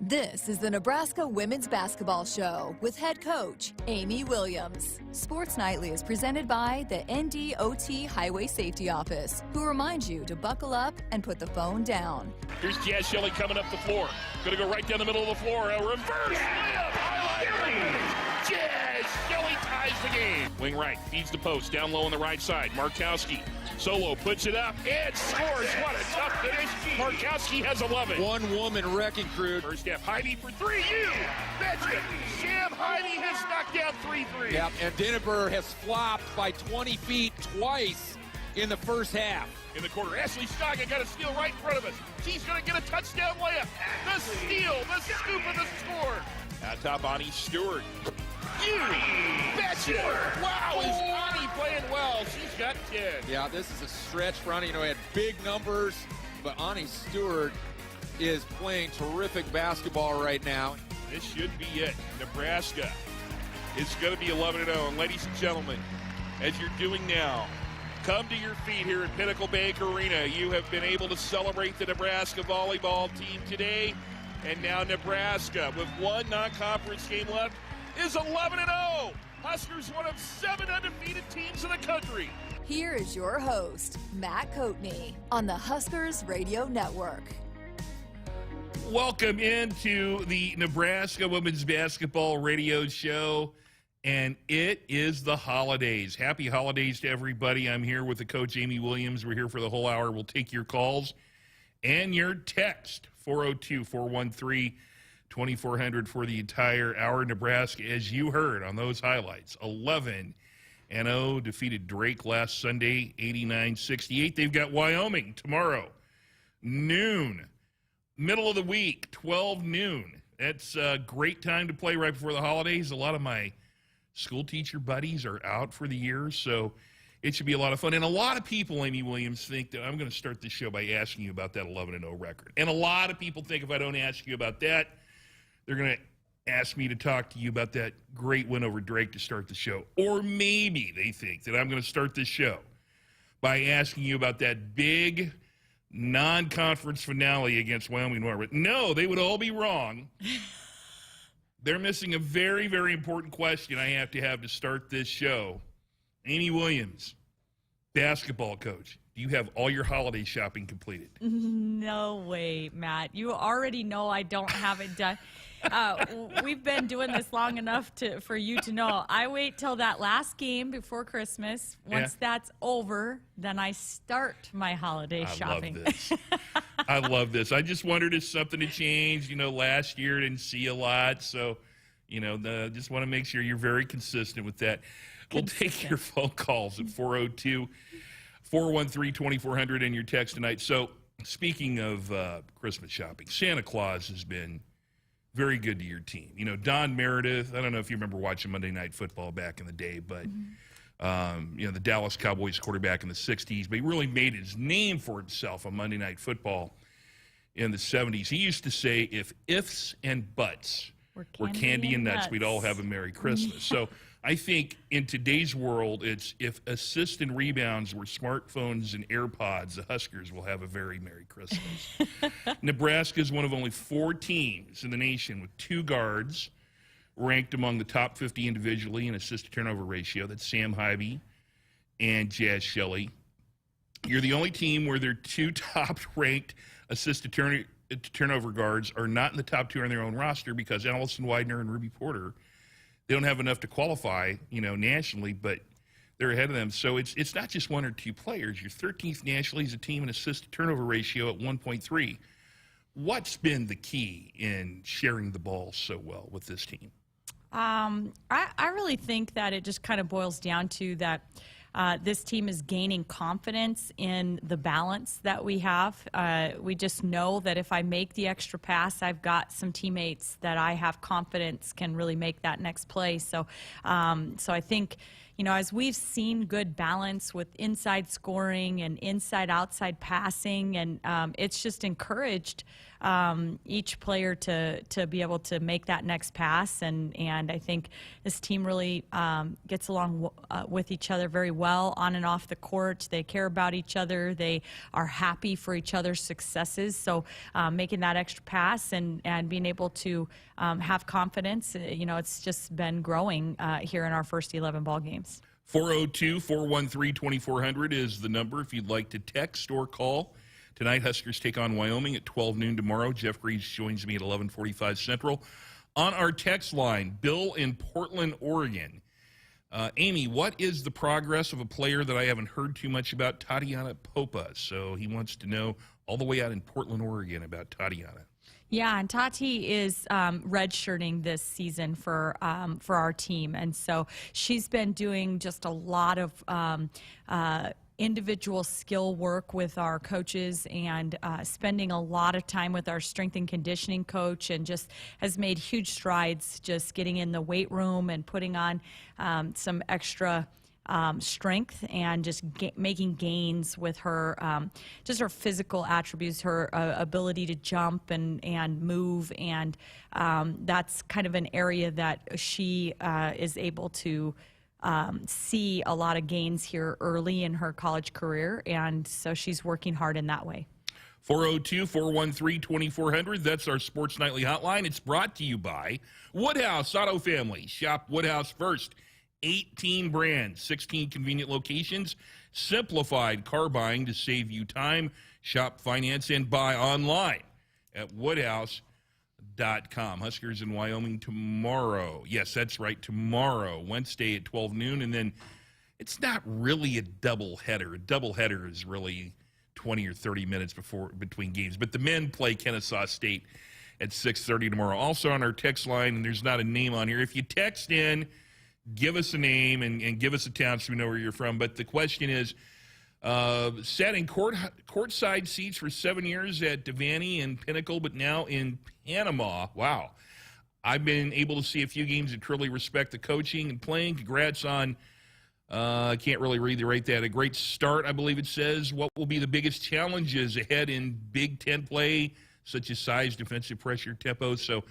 This is the Nebraska Women's Basketball Show with head coach Amy Williams. Sports Nightly is presented by the NDOT Highway Safety Office, who reminds you to buckle up and put the phone down. Here's Jazz Shelley coming up the floor. Going to go right down the middle of the floor. A reverse layup. Highlight. Jazz Shelley ties the game. Wing right, feeds the post. Down low on the right side. Markowski. Solo puts it up and scores. What a tough finish. Markowski has 11. One-woman wrecking crew. First half, Heide for three. You betcha. Sam Heide has knocked down 3 threes. Yep, and Dinneber has flopped by 20 feet twice in the first half. In the corner, Ashley Staga got a steal right in front of us. She's going to get a touchdown layup. The steal, the scoop of the score. At top, Ani Stewart. You betcha. Wow, is Ani playing well? She's got 10. Yeah, this is a stretch for Ani. You know, he had big numbers, but Ani Stewart is playing terrific basketball right now. This should be it. Nebraska is going to be 11-0. And ladies and gentlemen, as you're doing now, come to your feet here at Pinnacle Bank Arena. You have been able to celebrate the Nebraska volleyball team today. And now Nebraska, with one non-conference game left, is 11-0. Huskers, one of 7 undefeated teams in the country. Here is your host, Matt Coatney, on the Huskers Radio Network. Welcome into the Nebraska Women's Basketball Radio Show, and it is the holidays. Happy holidays to everybody. I'm here with the coach, Amy Williams. We're here for the whole hour. We'll take your calls and your text, 402-413-2400 for the entire hour. Nebraska, as you heard on those highlights, 11-0, defeated Drake last Sunday, 89-68. They've got Wyoming tomorrow, noon. Middle of the week, 12 noon. That's a great time to play right before the holidays. A lot of my school teacher buddies are out for the year, so it should be a lot of fun. And a lot of people, Amy Williams, think that I'm going to start this show by asking you about that 11-0 record. And a lot of people think if I don't ask you about that, they're going to ask me to talk to you about that great win over Drake to start the show. Or maybe they think that I'm going to start this show by asking you about that big non-conference finale against Wyoming Norwood. No, they would all be wrong. They're missing a very, very important question I have to start this show. Amy Williams, basketball coach, do you have all your holiday shopping completed? No way, Matt. You already know I don't have it done. We've been doing this long enough for you to know. I wait till that last game before Christmas. Once that's over, then I start my holiday shopping. I love this. I love this. I just wondered if something had changed. You know, last year I didn't see a lot. So, you know, just want to make sure you're very consistent with that. We'll take your phone calls at 402-413-2400 and your text tonight. So, speaking of Christmas shopping, Santa Claus has been very good to your team. You know, Don Meredith, I don't know if you remember watching Monday Night Football back in the day, but, you know, the Dallas Cowboys quarterback in the 60s, but he really made his name for himself on Monday Night Football in the 70s. He used to say, if ifs and buts were candy and nuts, we'd all have a Merry Christmas. So I think in today's world, it's if assists and rebounds were smartphones and AirPods, the Huskers will have a very Merry Christmas. Nebraska is one of only 4 teams in the nation with 2 guards ranked among the top 50 individually in assist-to-turnover ratio. That's Sam Heide and Jazz Shelley. You're the only team where their 2 top-ranked assist-to-turnover guards are not in the top 2 on their own roster because Allison Widener and Ruby Porter, they don't have enough to qualify, you know, nationally, but they're ahead of them. So it's not just 1 or 2 players. You're 13th nationally as a team in assist-to-turnover ratio at 1.3. What's been the key in sharing the ball so well with this team? I really think that it just kind of boils down to that this team is gaining confidence in the balance that we have. We just know that if I make the extra pass, I've got some teammates that I have confidence can really make that next play. So I think, as we've seen good balance with inside scoring and inside-outside passing, and it's just encouraged each player to be able to make that next pass. And I think this team really gets along with each other very well on and off the court. They care about each other. They are happy for each other's successes. So making that extra pass and being able to have confidence, it's just been growing here in our first 11 ball games. 402-413-2400 is the number if you'd like to text or call. Tonight, Huskers take on Wyoming at 12 noon tomorrow. Jeff Reeves joins me at 11:45 Central. On our text line, Bill in Portland, Oregon. Amy, what is the progress of a player that I haven't heard too much about, Tatiana Popa? So he wants to know all the way out in Portland, Oregon about Tatiana. Yeah, and Tati is redshirting this season for our team, and so she's been doing just a lot of individual skill work with our coaches and spending a lot of time with our strength and conditioning coach, and just has made huge strides just getting in the weight room and putting on some extra strength and just making gains with her, just her physical attributes, her ability to jump and move, and that's kind of an area that she is able to see a lot of gains here early in her college career, and so she's working hard in that way. 402-413-2400, that's our Sports Nightly hotline. It's brought to you by Woodhouse Auto Family. Shop Woodhouse first. 18 brands, 16 convenient locations, simplified car buying to save you time. Shop, finance, and buy online at woodhouse.com. Huskers in Wyoming tomorrow. Yes, that's right, tomorrow, Wednesday at 12 noon. And then it's not really a doubleheader. A doubleheader is really 20 or 30 minutes between games. But the men play Kennesaw State at 6:30 tomorrow. Also on our text line, and there's not a name on here. If you text in, give us a name and give us a town so we know where you're from. But the question is, sat in courtside seats for 7 years at Devaney and Pinnacle, but now in Panama. Wow. I've been able to see a few games and truly respect the coaching and playing. Congrats on, I can't really read that, a great start, I believe it says. What will be the biggest challenges ahead in Big Ten play, such as size, defensive pressure, tempo? So,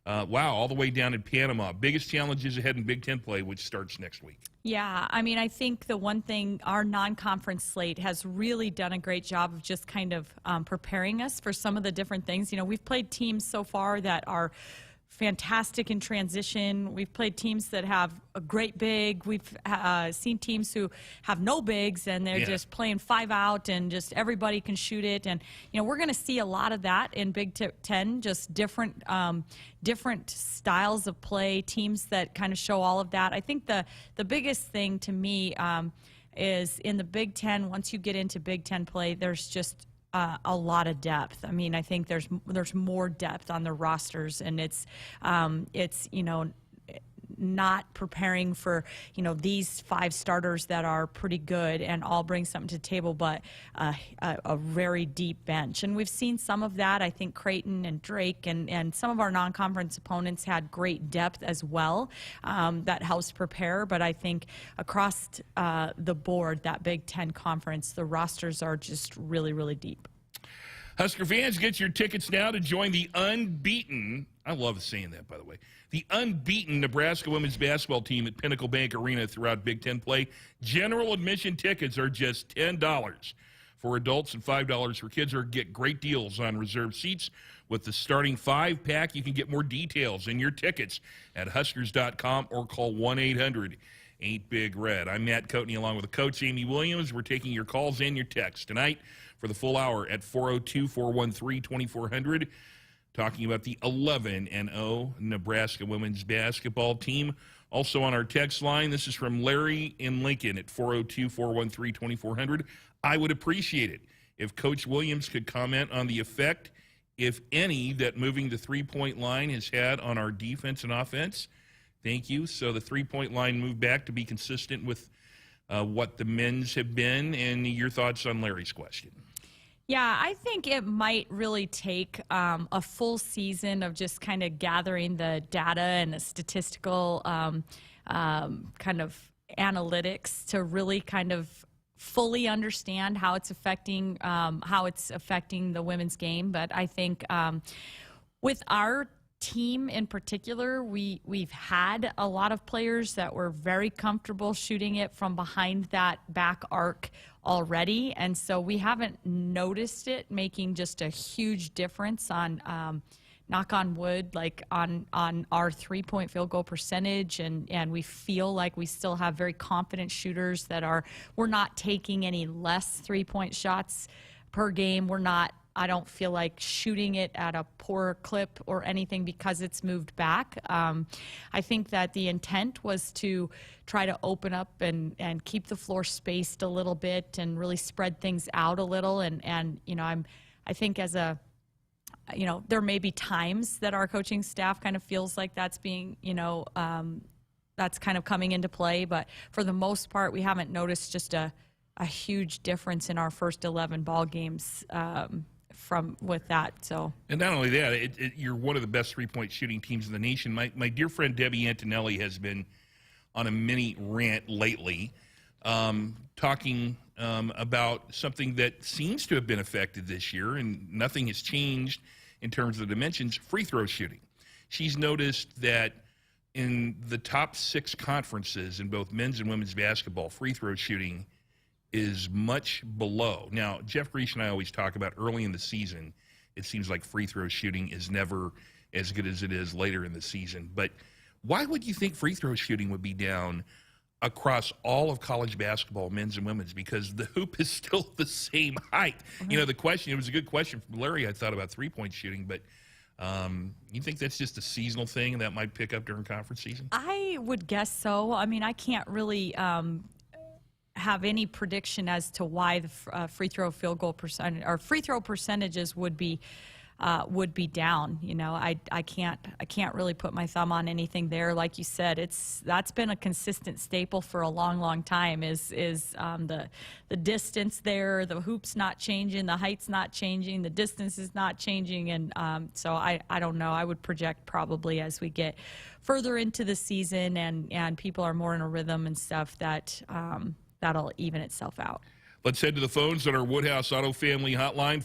wow, all the way down in Panama. Biggest challenges ahead in Big Ten play, which starts next week. Yeah, I mean, I think the one thing, our non-conference slate has really done a great job of just kind of preparing us for some of the different things. You know, we've played teams so far that are fantastic in transition. We've played teams that have a great big. We've seen teams who have no bigs, and they're just playing 5 out, and just everybody can shoot it. And, you know, we're going to see a lot of that in Big Ten, just different styles of play, teams that kind of show all of that. I think the biggest thing to me is in the Big Ten, once you get into Big Ten play, there's just a lot of depth. I mean, I think there's more depth on the rosters, and it's you know, not preparing for, you know, these 5 starters that are pretty good and all bring something to the table, but a very deep bench. And we've seen some of that. I think Creighton and Drake and some of our non-conference opponents had great depth as well. That helps prepare, but I think across the board, that Big Ten conference, the rosters are just really, really deep. Husker fans, get your tickets now to join the unbeaten, I love saying that, by the way, the unbeaten Nebraska women's basketball team at Pinnacle Bank Arena throughout Big Ten play. General admission tickets are just $10 for adults and $5 for kids, or get great deals on reserved seats. With the starting 5-pack, you can get more details and your tickets at Huskers.com or call 1-800-8-BIG-RED. I'm Matt Coatney along with the coach, Amy Williams. We're taking your calls and your texts tonight for the full hour at 402-413-2400, talking about the 11-0 Nebraska women's basketball team. Also on our text line, this is from Larry in Lincoln at 402-413-2400. I would appreciate it if Coach Williams could comment on the effect, if any, that moving the three-point line has had on our defense and offense. Thank you. So the three-point line moved back to be consistent with what the men's have been, and your thoughts on Larry's question. Yeah, I think it might really take a full season of just kind of gathering the data and the statistical kind of analytics to really kind of fully understand how it's affecting the women's game. But I think with our team in particular, we've had a lot of players that were very comfortable shooting it from behind that back arc already, and so we haven't noticed it making just a huge difference on knock on wood, like on our 3-point field goal percentage, and we feel like we still have very confident shooters that we're not taking any less 3-point shots per game. I don't feel like shooting it at a poor clip or anything because it's moved back. I think that the intent was to try to open up and keep the floor spaced a little bit and really spread things out a little. And I think there may be times that our coaching staff kind of feels like that's being, that's kind of coming into play. But for the most part, we haven't noticed just a huge difference in our first 11 ball games with that. So, and not only that, you're one of the best 3-point shooting teams in the nation. My dear friend Debbie Antonelli has been on a mini rant lately, talking about something that seems to have been affected this year, and nothing has changed in terms of the dimensions: free throw shooting. She's noticed that in the top 6 conferences in both men's and women's basketball, free throw shooting is much below. Now, Jeff Grease and I always talk about early in the season, it seems like free throw shooting is never as good as it is later in the season. But why would you think free throw shooting would be down across all of college basketball, men's and women's? Because the hoop is still the same height. Mm-hmm. The question, it was a good question from Larry, I thought, about 3-point shooting, but you think that's just a seasonal thing and that might pick up during conference season? I would guess so. I mean, I can't really have any prediction as to why the free throw field goal percentage or free throw percentages would be down. I can't really put my thumb on anything there. Like you said, that's been a consistent staple for a long time. Is the distance there? The hoop's not changing, the height's not changing, the distance is not changing, and so I don't know. I would project probably as we get further into the season and people are more in a rhythm and stuff that that'll even itself out. Let's head to the phones on our Woodhouse Auto Family Hotline,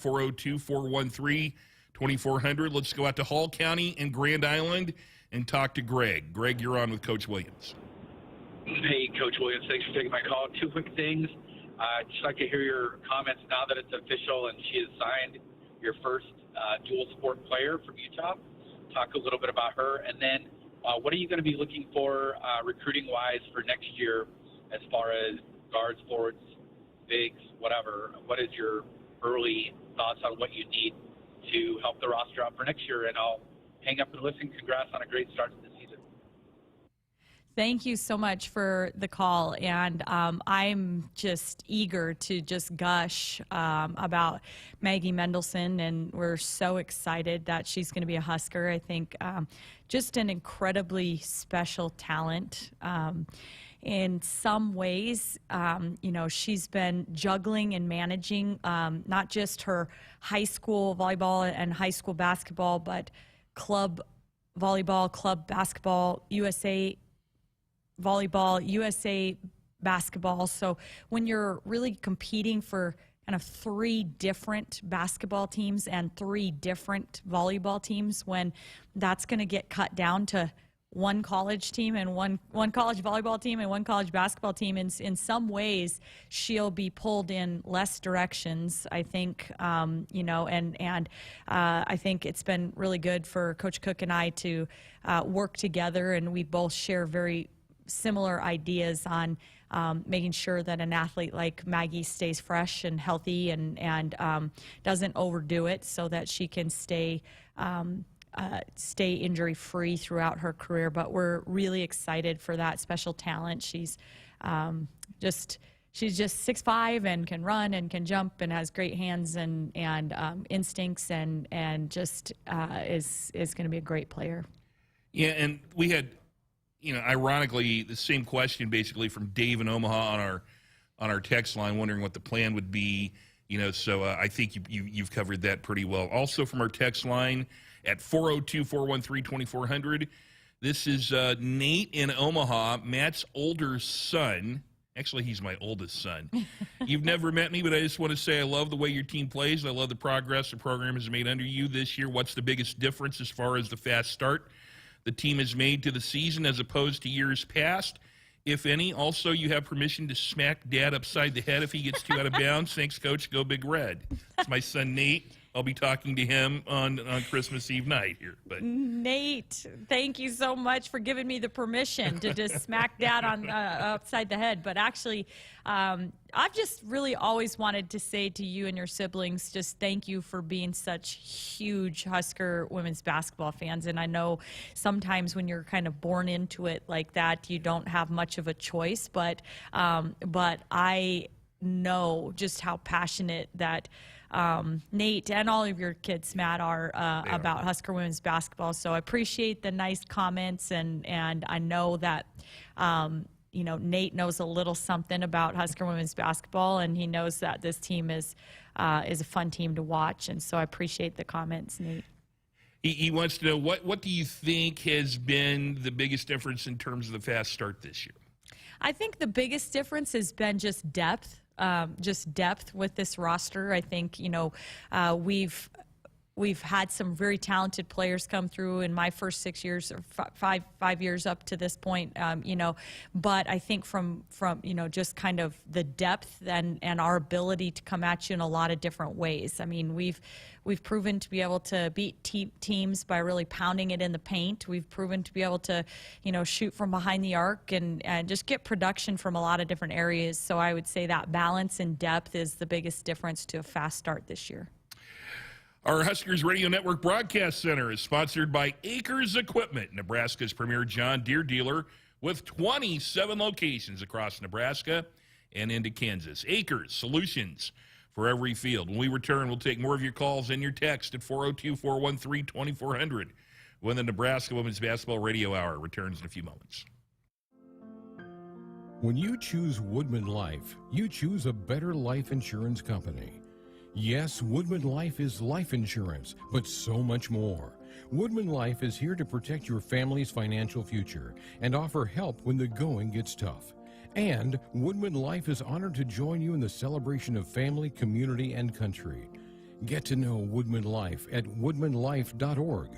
402-413-2400. Let's go out to Hall County and Grand Island and talk to Greg. Greg, you're on with Coach Williams. Hey, Coach Williams. Thanks for taking my call. 2 quick things. I'd just like to hear your comments now that it's official and she has signed your first dual sport player from Utah. Talk a little bit about her. And then what are you going to be looking for recruiting-wise for next year as far as guards, forwards, bigs, whatever? What is your early thoughts on what you need to help the roster out for next year? And I'll hang up and listen. Congrats on a great start to the season. Thank you so much for the call, and I'm just eager to just gush about Maggie Mendelson, and we're so excited that she's going to be a Husker. I think just an incredibly special talent. In some ways, she's been juggling and managing not just her high school volleyball and high school basketball, but club volleyball, club basketball, USA volleyball, USA basketball. So when you're really competing for kind of 3 different basketball teams and 3 different volleyball teams, when that's going to get cut down to one college team and one college volleyball team and one college basketball team, in some ways she'll be pulled in less directions, I think, and I think it's been really good for Coach Cook and I to work together, and we both share very similar ideas on making sure that an athlete like Maggie stays fresh and healthy and doesn't overdo it so that she can stay injury-free throughout her career. But we're really excited for that special talent. She's just 6'5" and can run and can jump and has great hands and instincts and just is going to be a great player. Yeah, and we had, ironically, the same question basically from Dave in Omaha on our text line, wondering what the plan would be. So I think you've covered that pretty well. Also from our text line at 402-413-2400, This is Nate in Omaha, Matt's older son. Actually, he's my oldest son. You've never met me, but I just want to say I love the way your team plays. I love the progress the program has made under you this year. What's the biggest difference as far as the fast start the team has made to the season as opposed to years past, if any? Also, you have permission to smack Dad upside the head if he gets too out of bounds. Thanks, Coach. Go Big Red. It's my son, Nate. I'll be talking to him on Christmas Eve night here. But Nate, thank you so much for giving me the permission to just smack Dad on upside the head. But actually, I've just really always wanted to say to you and your siblings, just thank you for being such huge Husker women's basketball fans. And I know sometimes when you're kind of born into it like that, you don't have much of a choice. But I know just how passionate that Nate and all of your kids, Matt, are about Husker women's basketball. So I appreciate the nice comments, and I know that Nate knows a little something about Husker women's basketball, and he knows that this team is a fun team to watch. And so I appreciate the comments, Nate. He wants to know what do you think has been the biggest difference in terms of the fast start this year? I think the biggest difference has been just depth. With this roster. I think, we've had some very talented players come through in my first 6 years, or five years up to this point, but I think from just kind of the depth and our ability to come at you in a lot of different ways. I mean, we've proven to be able to beat teams by really pounding it in the paint. We've proven to be able to, shoot from behind the arc and just get production from a lot of different areas. So I would say that balance and depth is the biggest difference to a fast start this year. Our Huskers Radio Network Broadcast Center is sponsored by Acres Equipment, Nebraska's premier John Deere dealer with 27 locations across Nebraska and into Kansas. Acres, solutions for every field. When we return, we'll take more of your calls and your text at 402-413-2400 when the Nebraska Women's Basketball Radio Hour returns in a few moments. When you choose Woodman Life, you choose a better life insurance company. Yes, Woodman Life is life insurance, but so much more. Woodman Life is here to protect your family's financial future and offer help when the going gets tough. And Woodman Life is honored to join you in the celebration of family, community, and country. Get to know Woodman Life at woodmanlife.org.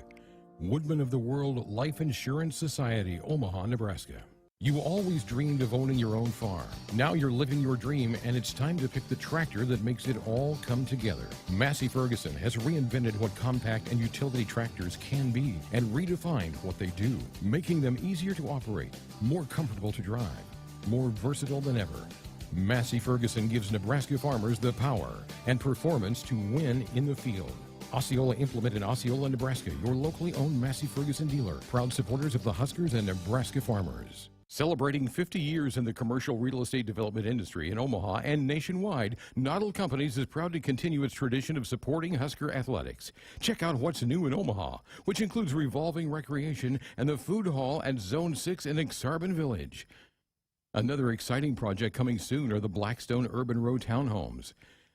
Woodman of the World Life Insurance Society, Omaha, Nebraska. You always dreamed of owning your own farm. Now you're living your dream, and it's time to pick the tractor that makes it all come together. Massey Ferguson has reinvented what compact and utility tractors can be and redefined what they do, making them easier to operate, more comfortable to drive, more versatile than ever. Massey Ferguson gives Nebraska farmers the power and performance to win in the field. Osceola Implement in Osceola, Nebraska, your locally owned Massey Ferguson dealer, proud supporters of the Huskers and Nebraska farmers. Celebrating 50 years in the commercial real estate development industry in Omaha and nationwide, Noddle Companies is proud to continue its tradition of supporting Husker athletics. Check out what's new in Omaha, which includes revolving recreation and the food hall at Zone 6 in Exarban Village. Another exciting project coming soon are the Blackstone Urban Row townhomes.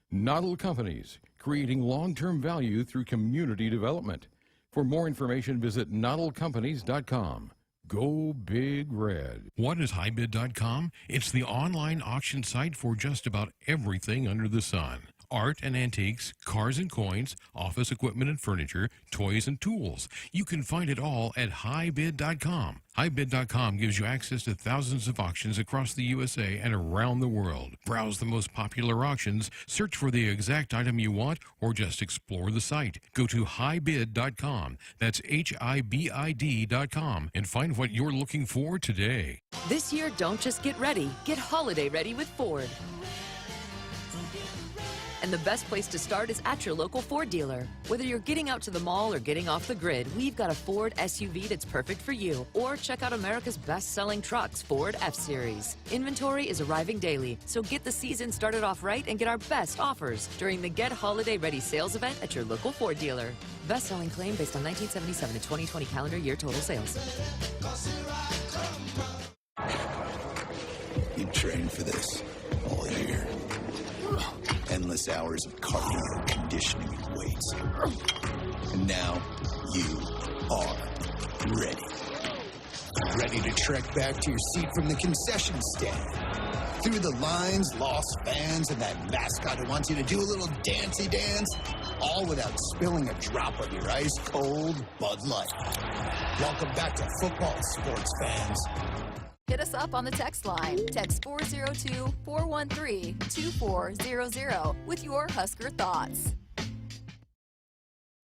Noddle Companies, creating long-term value through community development. For more information, visit noddlecompanies.com. Go Big Red. What is highbid.com? It's the online auction site for just about everything under the sun. Art and antiques, cars and coins, office equipment and furniture, toys and tools. You can find it all at highbid.com. Highbid.com gives you access to thousands of auctions across the USA and around the world. Browse the most popular auctions, search for the exact item you want, or just explore the site. Go to highbid.com. That's HIBID.com and find what you're looking for today. This year, don't just get ready, get holiday ready with Ford. And the best place to start is at your local Ford dealer. Whether you're getting out to the mall or getting off the grid, we've got a Ford SUV that's perfect for you. Or check out America's best-selling trucks, Ford F-Series. Inventory is arriving daily, so get the season started off right and get our best offers during the Get Holiday Ready sales event at your local Ford dealer. Best-selling claim based on 1977 to 2020 calendar year total sales. You trained for this all year. Endless hours of cardio, conditioning, and weights. And now you are ready. Ready to trek back to your seat from the concession stand? Through the lines, lost fans, and that mascot who wants you to do a little dancey dance, all without spilling a drop of your ice-cold Bud Light. Welcome back to football, sports fans. Hit us up on the text line. Text 402-413-2400 with your Husker thoughts.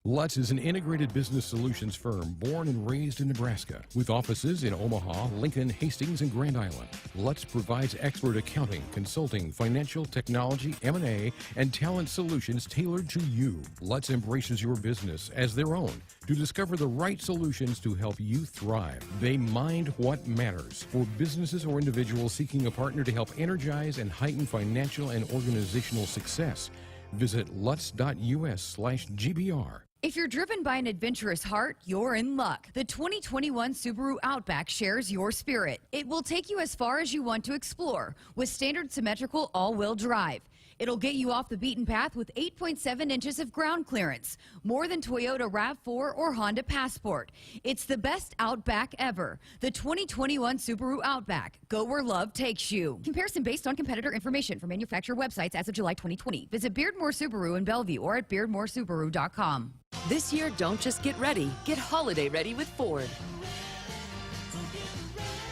Lutz is an integrated business solutions firm born and raised in Nebraska with offices in Omaha, Lincoln, Hastings, and Grand Island. Lutz provides expert accounting, consulting, financial, technology, M&A, and talent solutions tailored to you. Lutz embraces your business as their own to discover the right solutions to help you thrive. They mind what matters for businesses or individuals seeking a partner to help energize and heighten financial and organizational success. Visit lutz.us/GBR. If you're driven by an adventurous heart, you're in luck. The 2021 Subaru Outback shares your spirit. It will take you as far as you want to explore with standard symmetrical all-wheel drive. It'll get you off the beaten path with 8.7 inches of ground clearance, more than Toyota RAV4 or Honda Passport. It's the best Outback ever. The 2021 Subaru Outback. Go where love takes you. Comparison based on competitor information from manufacturer websites as of July 2020. Visit Beardmore Subaru in Bellevue or at beardmoresubaru.com. This year, don't just get ready, get holiday ready with Ford.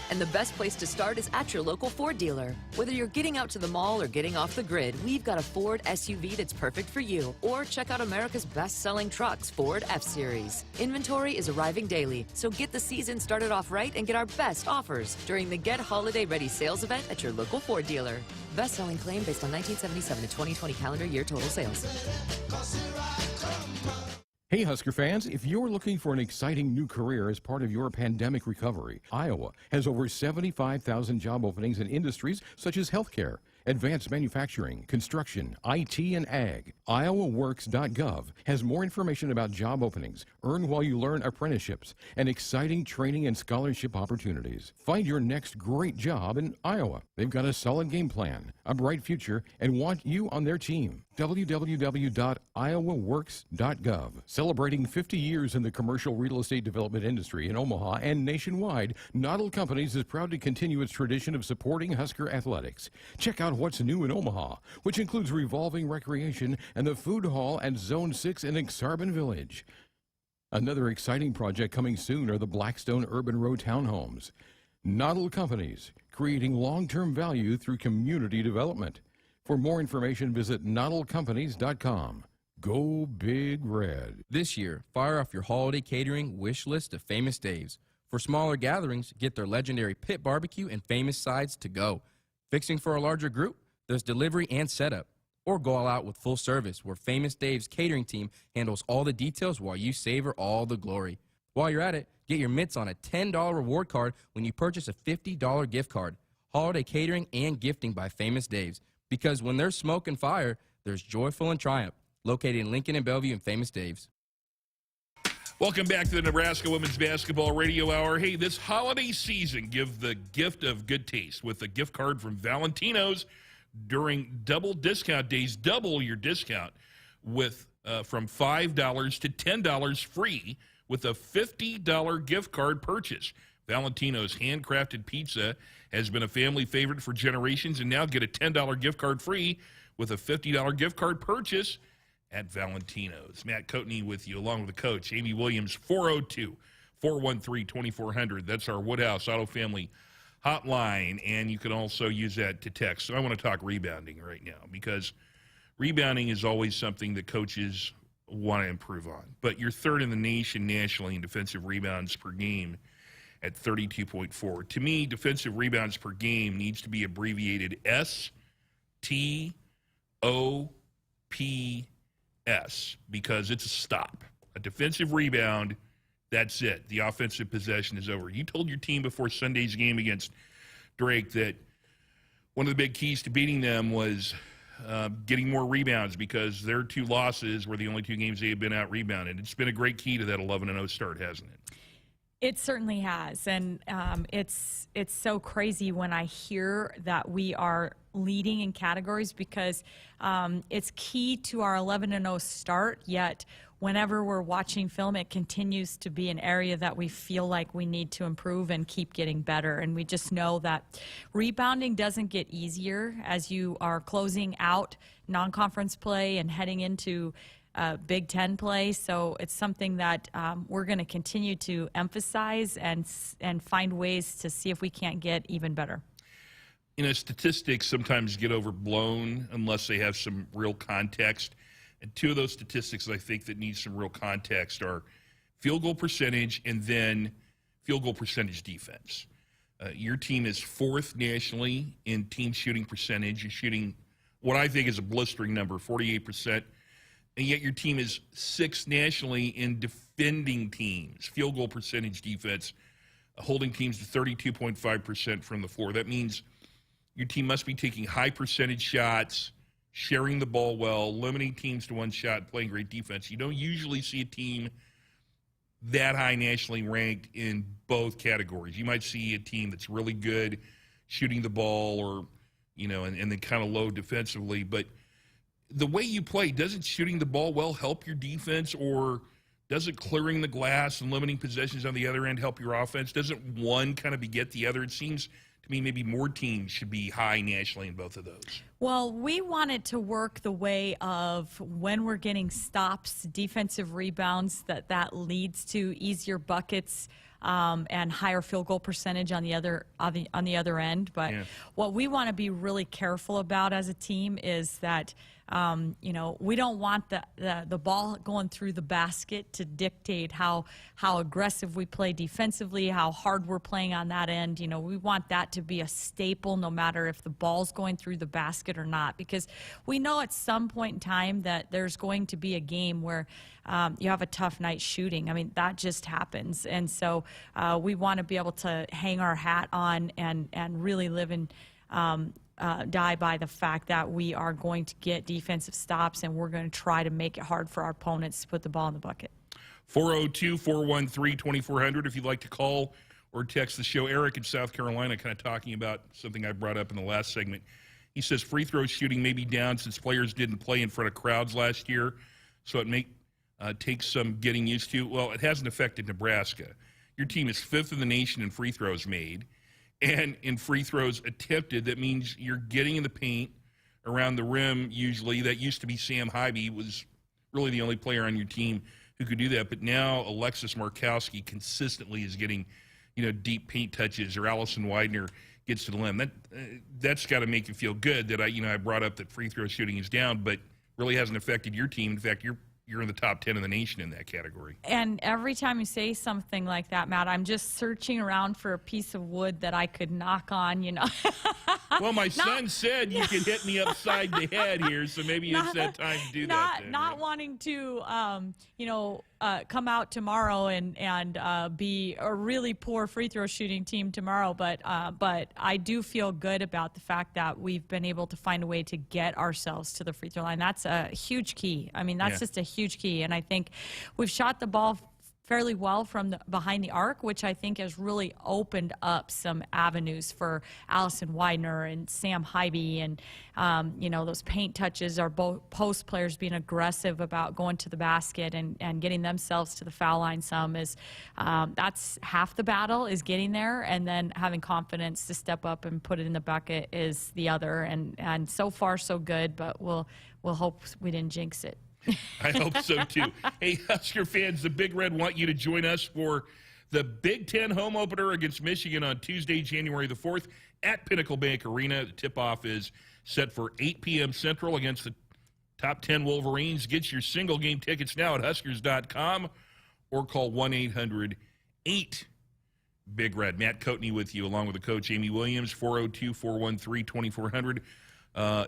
And the best place to start is at your local Ford dealer. Whether you're getting out to the mall or getting off the grid, we've got a Ford SUV that's perfect for you. Or check out America's best-selling trucks, Ford F-Series. Inventory is arriving daily, so get the season started off right and get our best offers during the Get Holiday Ready sales event at your local Ford dealer. Best-selling claim based on 1977 to 2020 calendar year total sales. Hey Husker fans, if you're looking for an exciting new career as part of your pandemic recovery, Iowa has over 75,000 job openings in industries such as healthcare, advanced manufacturing, construction, IT, and ag. IowaWorks.gov has more information about job openings, earn while you learn apprenticeships, and exciting training and scholarship opportunities. Find your next great job in Iowa. They've got a solid game plan, a bright future, and want you on their team. www.iowaworks.gov. Celebrating 50 years in the commercial real estate development industry in Omaha and nationwide, Noddle Companies is proud to continue its tradition of supporting Husker athletics. Check out what's new in Omaha, which includes revolving recreation and the food hall at Zone 6 in Exarban Village. Another exciting project coming soon are the Blackstone Urban Row townhomes. Noddle Companies, creating long-term value through community development. For more information, visit noddlecompanies.com. Go Big Red. This year, fire off your holiday catering wish list of Famous Dave's. For smaller gatherings, get their legendary pit barbecue and famous sides to go. Fixing for a larger group? There's delivery and setup. Or go all out with full service, where Famous Dave's catering team handles all the details while you savor all the glory. While you're at it, get your mitts on a $10 reward card when you purchase a $50 gift card. Holiday catering and gifting by Famous Dave's. Because when there's smoke and fire, there's joyful and triumph. Located in Lincoln and Bellevue and Famous Dave's. Welcome back to the Nebraska Women's Basketball Radio Hour. Hey, this holiday season, give the gift of good taste with a gift card from Valentino's during double discount days. Double your discount with from $5 to $10 free with a $50 gift card purchase. Valentino's handcrafted pizza has been a family favorite for generations, and now get a $10 gift card free with a $50 gift card purchase at Valentino's. Matt Coatney with you, along with the coach, Amy Williams, 402-413-2400. That's our Woodhouse Auto Family hotline, and you can also use that to text. So I want to talk rebounding right now, because rebounding is always something that coaches want to improve on. But you're third in the nation nationally in defensive rebounds per game at 32.4. To me, defensive rebounds per game needs to be abbreviated STOPS, because it's a stop. A defensive rebound, that's it. The offensive possession is over. You told your team before Sunday's game against Drake that one of the big keys to beating them was getting more rebounds, because their two losses were the only two games they had been out-rebounded. It's been a great key to that 11-0 start, hasn't it? It certainly has, and it's so crazy when I hear that we are leading in categories, because it's key to our 11-0 start, yet whenever we're watching film, it continues to be an area that we feel like we need to improve and keep getting better. And we just know that rebounding doesn't get easier as you are closing out non-conference play and heading into Big Ten play. So it's something that we're going to continue to emphasize and find ways to see if we can't get even better. You know, statistics sometimes get overblown unless they have some real context. And two of those statistics I think that need some real context are field goal percentage and then field goal percentage defense. Your team is 4th nationally in team shooting percentage. You're shooting what I think is a blistering number, 48%. And yet your team is 6th nationally in defending teams, field goal percentage defense, holding teams to 32.5% from the floor. That means your team must be taking high percentage shots, sharing the ball well, limiting teams to one shot, playing great defense. You don't usually see a team that high nationally ranked in both categories. You might see a team that's really good shooting the ball or, you know, and then kind of low defensively. But the way you play, doesn't shooting the ball well help your defense, or doesn't clearing the glass and limiting possessions on the other end help your offense? Doesn't one kind of beget the other? It seems to me maybe more teams should be high nationally in both of those. Well, we want it to work the way of when we're getting stops, defensive rebounds, that leads to easier buckets and higher field goal percentage on the other end. But what we want to be really careful about as a team is that you know, we don't want the ball going through the basket to dictate how aggressive we play defensively, how hard we're playing on that end. You know, we want that to be a staple no matter if the ball's going through the basket or not, because we know at some point in time that there's going to be a game where you have a tough night shooting. I mean, that just happens. And so we want to be able to hang our hat on and really live in die by the fact that we are going to get defensive stops and we're going to try to make it hard for our opponents to put the ball in the bucket. 402-413-2400 if you'd like to call or text the show. Eric in South Carolina kind of talking about something I brought up in the last segment. He says free throw shooting may be down since players didn't play in front of crowds last year, so it may take some getting used to. Well, it hasn't affected Nebraska. Your team is 5th in the nation in free throws made. And in free throws attempted, that means you're getting in the paint around the rim usually. That used to be Sam Hybee, was really the only player on your team who could do that. But now Alexis Markowski consistently is getting, you know, deep paint touches, or Allison Widener gets to the rim. That's got to make you feel good that I brought up that free throw shooting is down, but really hasn't affected your team. In fact, you're in the top 10 in the nation in that category. And every time you say something like that, Matt, I'm just searching around for a piece of wood that I could knock on, you know. Well, my son said you could hit me upside the head here, so maybe it's that time to do that. Not wanting to, come out tomorrow and be a really poor free throw shooting team tomorrow, but I do feel good about the fact that we've been able to find a way to get ourselves to the free throw line. That's a huge key. I mean, that's just a huge key, and I think we've shot the ball fairly well from behind the arc, which I think has really opened up some avenues for Allison Widener and Sam Hybee, and those paint touches are both post players being aggressive about going to the basket and getting themselves to the foul line. That's half the battle, is getting there, and then having confidence to step up and put it in the bucket is the other. And so far so good, but we'll hope we didn't jinx it. I hope so, too. Hey, Husker fans, the Big Red want you to join us for the Big Ten home opener against Michigan on Tuesday, January the 4th at Pinnacle Bank Arena. The tip-off is set for 8 p.m. Central against the top 10 Wolverines. Get your single-game tickets now at Huskers.com or call 1-800-8-BIG-RED. Matt Coatney with you, along with the coach, Amy Williams. 402-413-2400.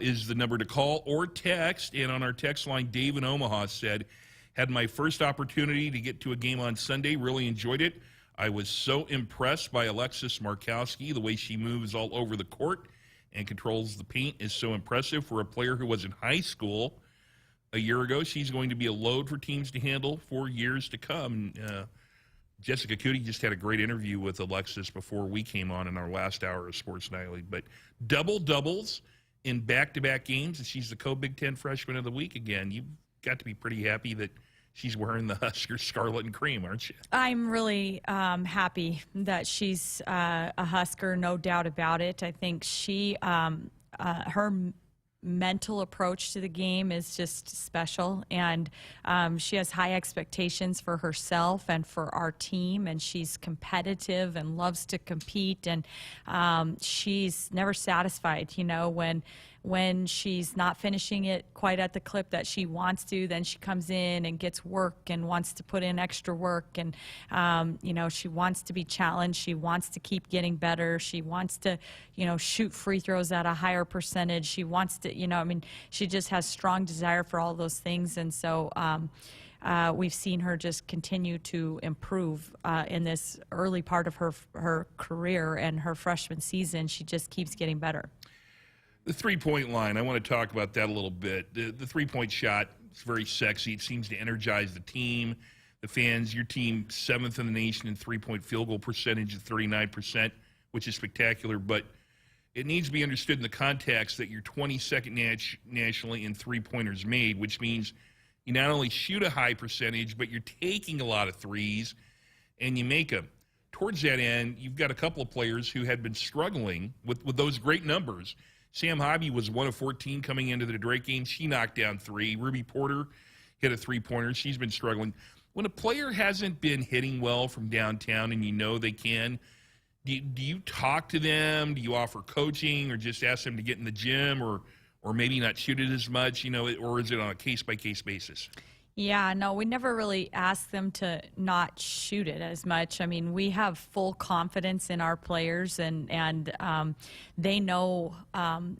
Is the number to call or text. And on our text line, Dave in Omaha said, had my first opportunity to get to a game on Sunday, really enjoyed it. I was so impressed by Alexis Markowski. The way she moves all over the court and controls the paint is so impressive for a player who was in high school a year ago. She's going to be a load for teams to handle for years to come. Jessica Coody just had a great interview with Alexis before we came on in our last hour of Sports Nightly. But double-doubles in back-to-back games, and she's the co-Big Ten Freshman of the Week again. You've got to be pretty happy that she's wearing the Huskers scarlet and cream, aren't you? I'm really happy that she's a Husker, no doubt about it. I think her mental approach to the game is just special, and she has high expectations for herself and for our team, and she's competitive and loves to compete, and she's never satisfied. When she's not finishing it quite at the clip that she wants to, then she comes in and gets work and wants to put in extra work, and she wants to be challenged. She wants to keep getting better. She wants to shoot free throws at a higher percentage. She wants to she just has strong desire for all those things, and so we've seen her just continue to improve in this early part of her career, and her freshman season she just keeps getting better. The three-point line, I want to talk about that a little bit. The three-point shot is very sexy. It seems to energize the team, the fans. Your team 7th in the nation in three-point field goal percentage at 39%, which is spectacular. But it needs to be understood in the context that you're 22nd nationally in three-pointers made, which means you not only shoot a high percentage, but you're taking a lot of threes, and you make them. Towards that end, you've got a couple of players who had been struggling with those great numbers. Sam Hobby was 1 of 14 coming into the Drake game. She knocked down 3. Ruby Porter hit a three-pointer. She's been struggling. When a player hasn't been hitting well from downtown and you know they can, do you talk to them? Do you offer coaching or just ask them to get in the gym or maybe not shoot it as much, or is it on a case-by-case basis? Yeah, no, we never really ask them to not shoot it as much. I mean, we have full confidence in our players, and they know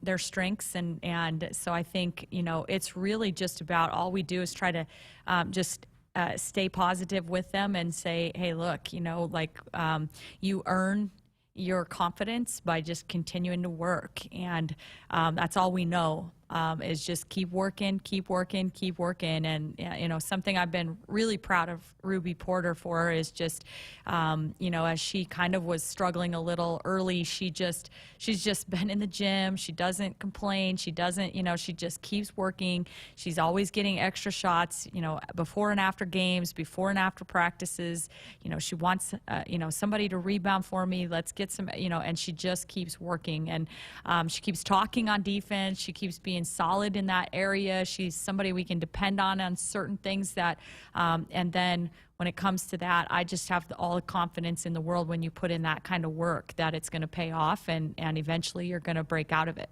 their strengths, and so I think, it's really just about all we do is try to just stay positive with them and say, hey, look, you earn your confidence by just continuing to work, and that's all we know. Is just keep working. And, something I've been really proud of Ruby Porter for is just, as she kind of was struggling a little early, she's just been in the gym. She doesn't complain. She doesn't, she just keeps working. She's always getting extra shots, before and after games, before and after practices. She wants, somebody to rebound for me. Let's get some, and she just keeps working. And she keeps talking on defense. She keeps being solid in that area. She's somebody we can depend on certain things that, and then when it comes to that, I just have all the confidence in the world when you put in that kind of work that it's going to pay off, and eventually you're going to break out of it.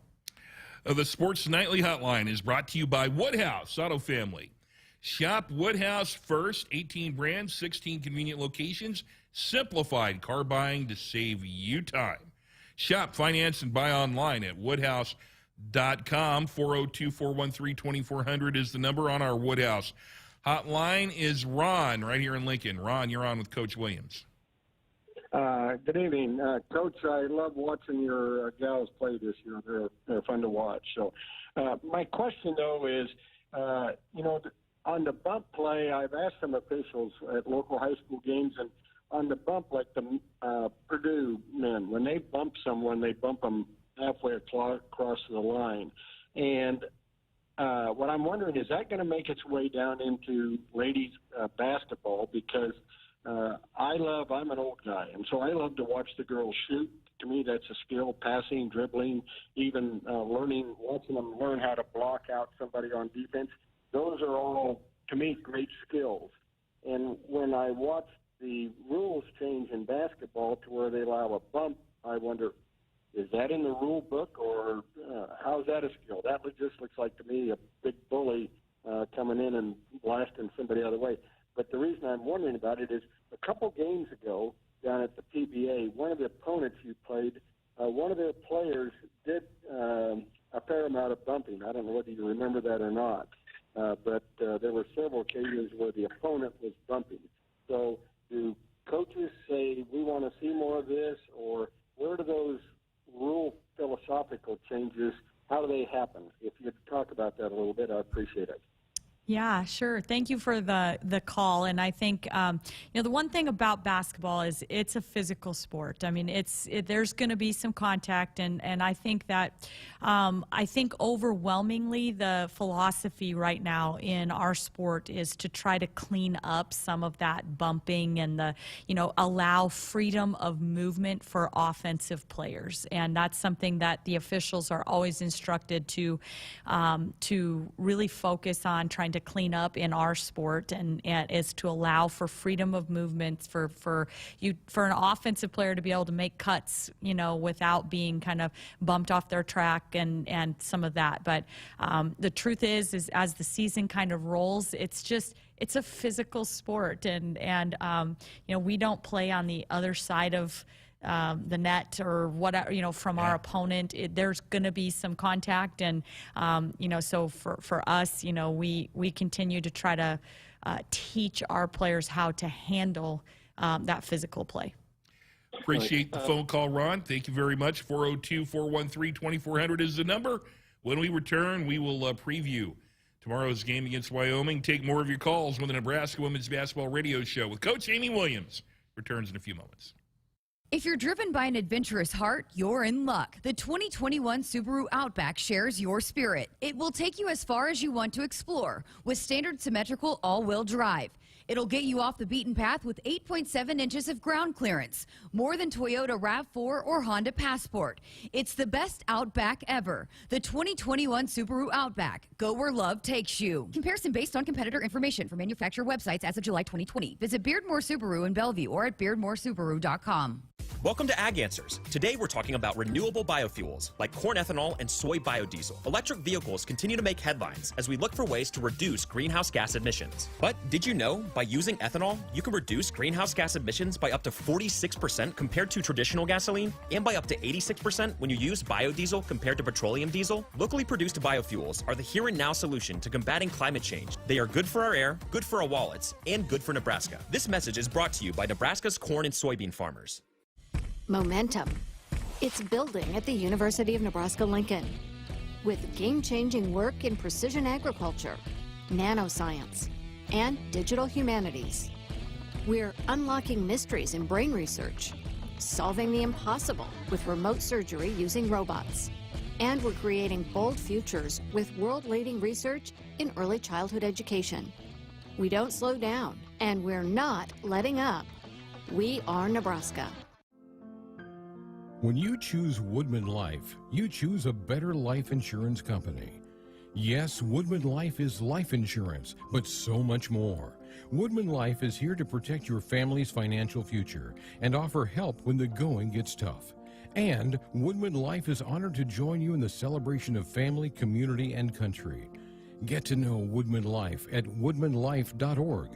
The Sports Nightly Hotline is brought to you by Woodhouse Auto Family. Shop Woodhouse first, 18 brands, 16 convenient locations, simplified car buying to save you time. Shop, finance, and buy online at woodhouse.com. 402-413-2400 is the number on our Woodhouse hotline. Is Ron right here in Lincoln. Ron, you're on with Coach Williams. Good evening. Coach, I love watching your gals play this year. They're fun to watch. So my question, though, is, on the bump play, I've asked some officials at local high school games, and on the bump, like the Purdue men, when they bump someone, they bump them halfway across the line. And what I'm wondering, is that going to make its way down into ladies basketball? Because I'm an old guy, and so I love to watch the girls shoot. To me, that's a skill, passing, dribbling, even watching them learn how to block out somebody on defense. Those are all, to me, great skills. And when I watch the rules change in basketball to where they allow a bump, I wonder, is that in the rule book, or how's that a skill? That just looks like, to me, a big bully coming in and blasting somebody out of the way. But the reason I'm wondering about it is a couple games ago down at the PBA, one of the opponents you played, one of their players did a fair amount of bumping. I don't know whether you remember that or not, but there were several occasions where the opponent was bumping. So do coaches say, we want to see more of this, or where do those rule philosophical changes, how do they happen? If you'd talk about that a little bit, I'd appreciate it. Yeah, sure. Thank you for the call. And I think the one thing about basketball is it's a physical sport. I mean, there's going to be some contact, and I think that overwhelmingly the philosophy right now in our sport is to try to clean up some of that bumping and allow freedom of movement for offensive players, and that's something that the officials are always instructed to really focus on trying to clean up in our sport, and is to allow for freedom of movement for an offensive player to be able to make cuts, without being kind of bumped off their track and some of that. But the truth is as the season kind of rolls, it's a physical sport, and we don't play on the other side of the net or whatever, from our opponent. There's going to be some contact, and so for us, we continue to try to teach our players how to handle that physical play. Appreciate the phone call, Ron. Thank you very much. 402-413-2400 is the number. When we return, we will preview tomorrow's game against Wyoming. Take more of your calls when the Nebraska Women's Basketball Radio Show with Coach Amy Williams returns in a few moments. If you're driven by an adventurous heart, you're in luck. The 2021 Subaru Outback shares your spirit. It will take you as far as you want to explore with standard symmetrical all-wheel drive. It'll get you off the beaten path with 8.7 inches of ground clearance, more than Toyota RAV4 or Honda Passport. It's the best Outback ever. The 2021 Subaru Outback. Go where love takes you. Comparison based on competitor information from manufacturer websites as of July 2020. Visit Beardmore Subaru in Bellevue or at beardmoresubaru.com. Welcome to Ag Answers. Today we're talking about renewable biofuels like corn ethanol and soy biodiesel. Electric vehicles continue to make headlines as we look for ways to reduce greenhouse gas emissions. But did you know by using ethanol, you can reduce greenhouse gas emissions by up to 46% compared to traditional gasoline, and by up to 86% when you use biodiesel compared to petroleum diesel? Locally produced biofuels are the here and now solution to combating climate change. They are good for our air, good for our wallets, and good for Nebraska. This message is brought to you by Nebraska's corn and soybean farmers. Momentum. It's building at the University of Nebraska-Lincoln with game-changing work in precision agriculture, nanoscience, and digital humanities. We're unlocking mysteries in brain research, solving the impossible with remote surgery using robots, and we're creating bold futures with world-leading research in early childhood education. We don't slow down, and we're not letting up. We are Nebraska. When you choose Woodman Life, you choose a better life insurance company. Yes, Woodman Life is life insurance, but so much more. Woodman Life is here to protect your family's financial future and offer help when the going gets tough. And Woodman Life is honored to join you in the celebration of family, community, and country. Get to know Woodman Life at woodmanlife.org.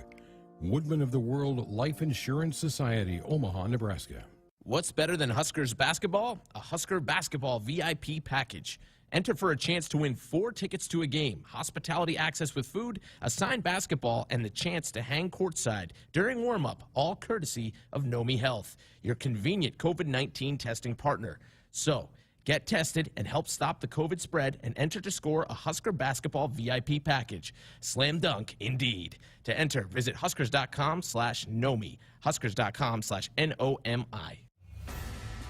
Woodman of the World Life Insurance Society, Omaha, Nebraska. What's better than Huskers basketball? A Husker basketball VIP package. Enter for a chance to win 4 tickets to a game, hospitality access with food, a signed basketball, and the chance to hang courtside during warm-up, all courtesy of Nomi Health, your convenient COVID-19 testing partner. So, get tested and help stop the COVID spread and enter to score a Husker basketball VIP package. Slam dunk, indeed. To enter, visit huskers.com/Nomi, huskers.com/NOMI.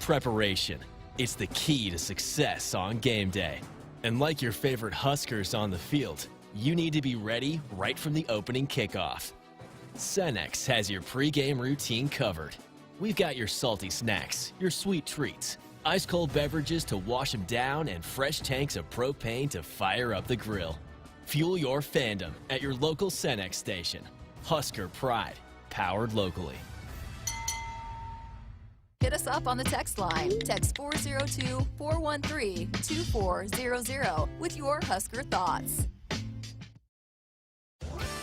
Preparation. It's the key to success on game day. And like your favorite Huskers on the field, you need to be ready right from the opening kickoff. Cenex has your pregame routine covered. We've got your salty snacks, your sweet treats, ice-cold beverages to wash them down, and fresh tanks of propane to fire up the grill. Fuel your fandom at your local Cenex station. Husker Pride, powered locally. Hit us up on the text line. Text 402-413-2400 with your Husker thoughts.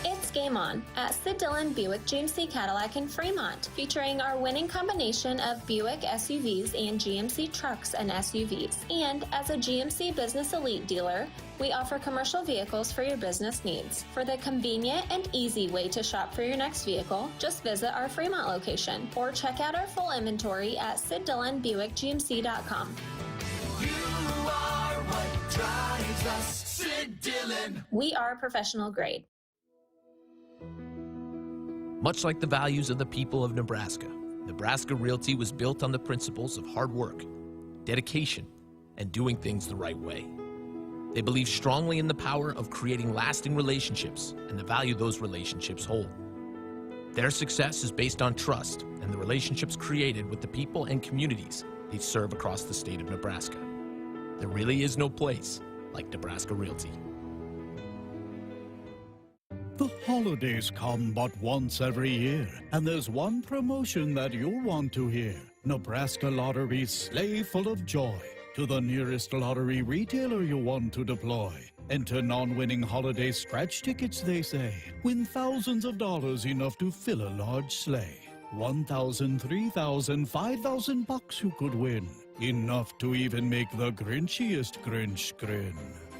It's Game On at Sid Dillon Buick GMC Cadillac in Fremont, featuring our winning combination of Buick SUVs and GMC trucks and SUVs. And as a GMC Business Elite dealer, we offer commercial vehicles for your business needs. For the convenient and easy way to shop for your next vehicle, just visit our Fremont location or check out our full inventory at SidDillonBuickGMC.com. You are what drives us, Sid Dillon. We are professional grade. Much like the values of the people of Nebraska, Nebraska Realty was built on the principles of hard work, dedication, and doing things the right way. They believe strongly in the power of creating lasting relationships and the value those relationships hold. Their success is based on trust and the relationships created with the people and communities they serve across the state of Nebraska. There really is no place like Nebraska Realty. The holidays come but once every year, and there's one promotion that you'll want to hear. Nebraska Lottery's Sleigh Full of Joy. To the nearest lottery retailer you want to deploy. Enter non-winning holiday scratch tickets, they say. Win thousands of dollars, enough to fill a large sleigh. 1,000, 3,000, 5,000 bucks you could win. Enough to even make the grinchiest Grinch grin.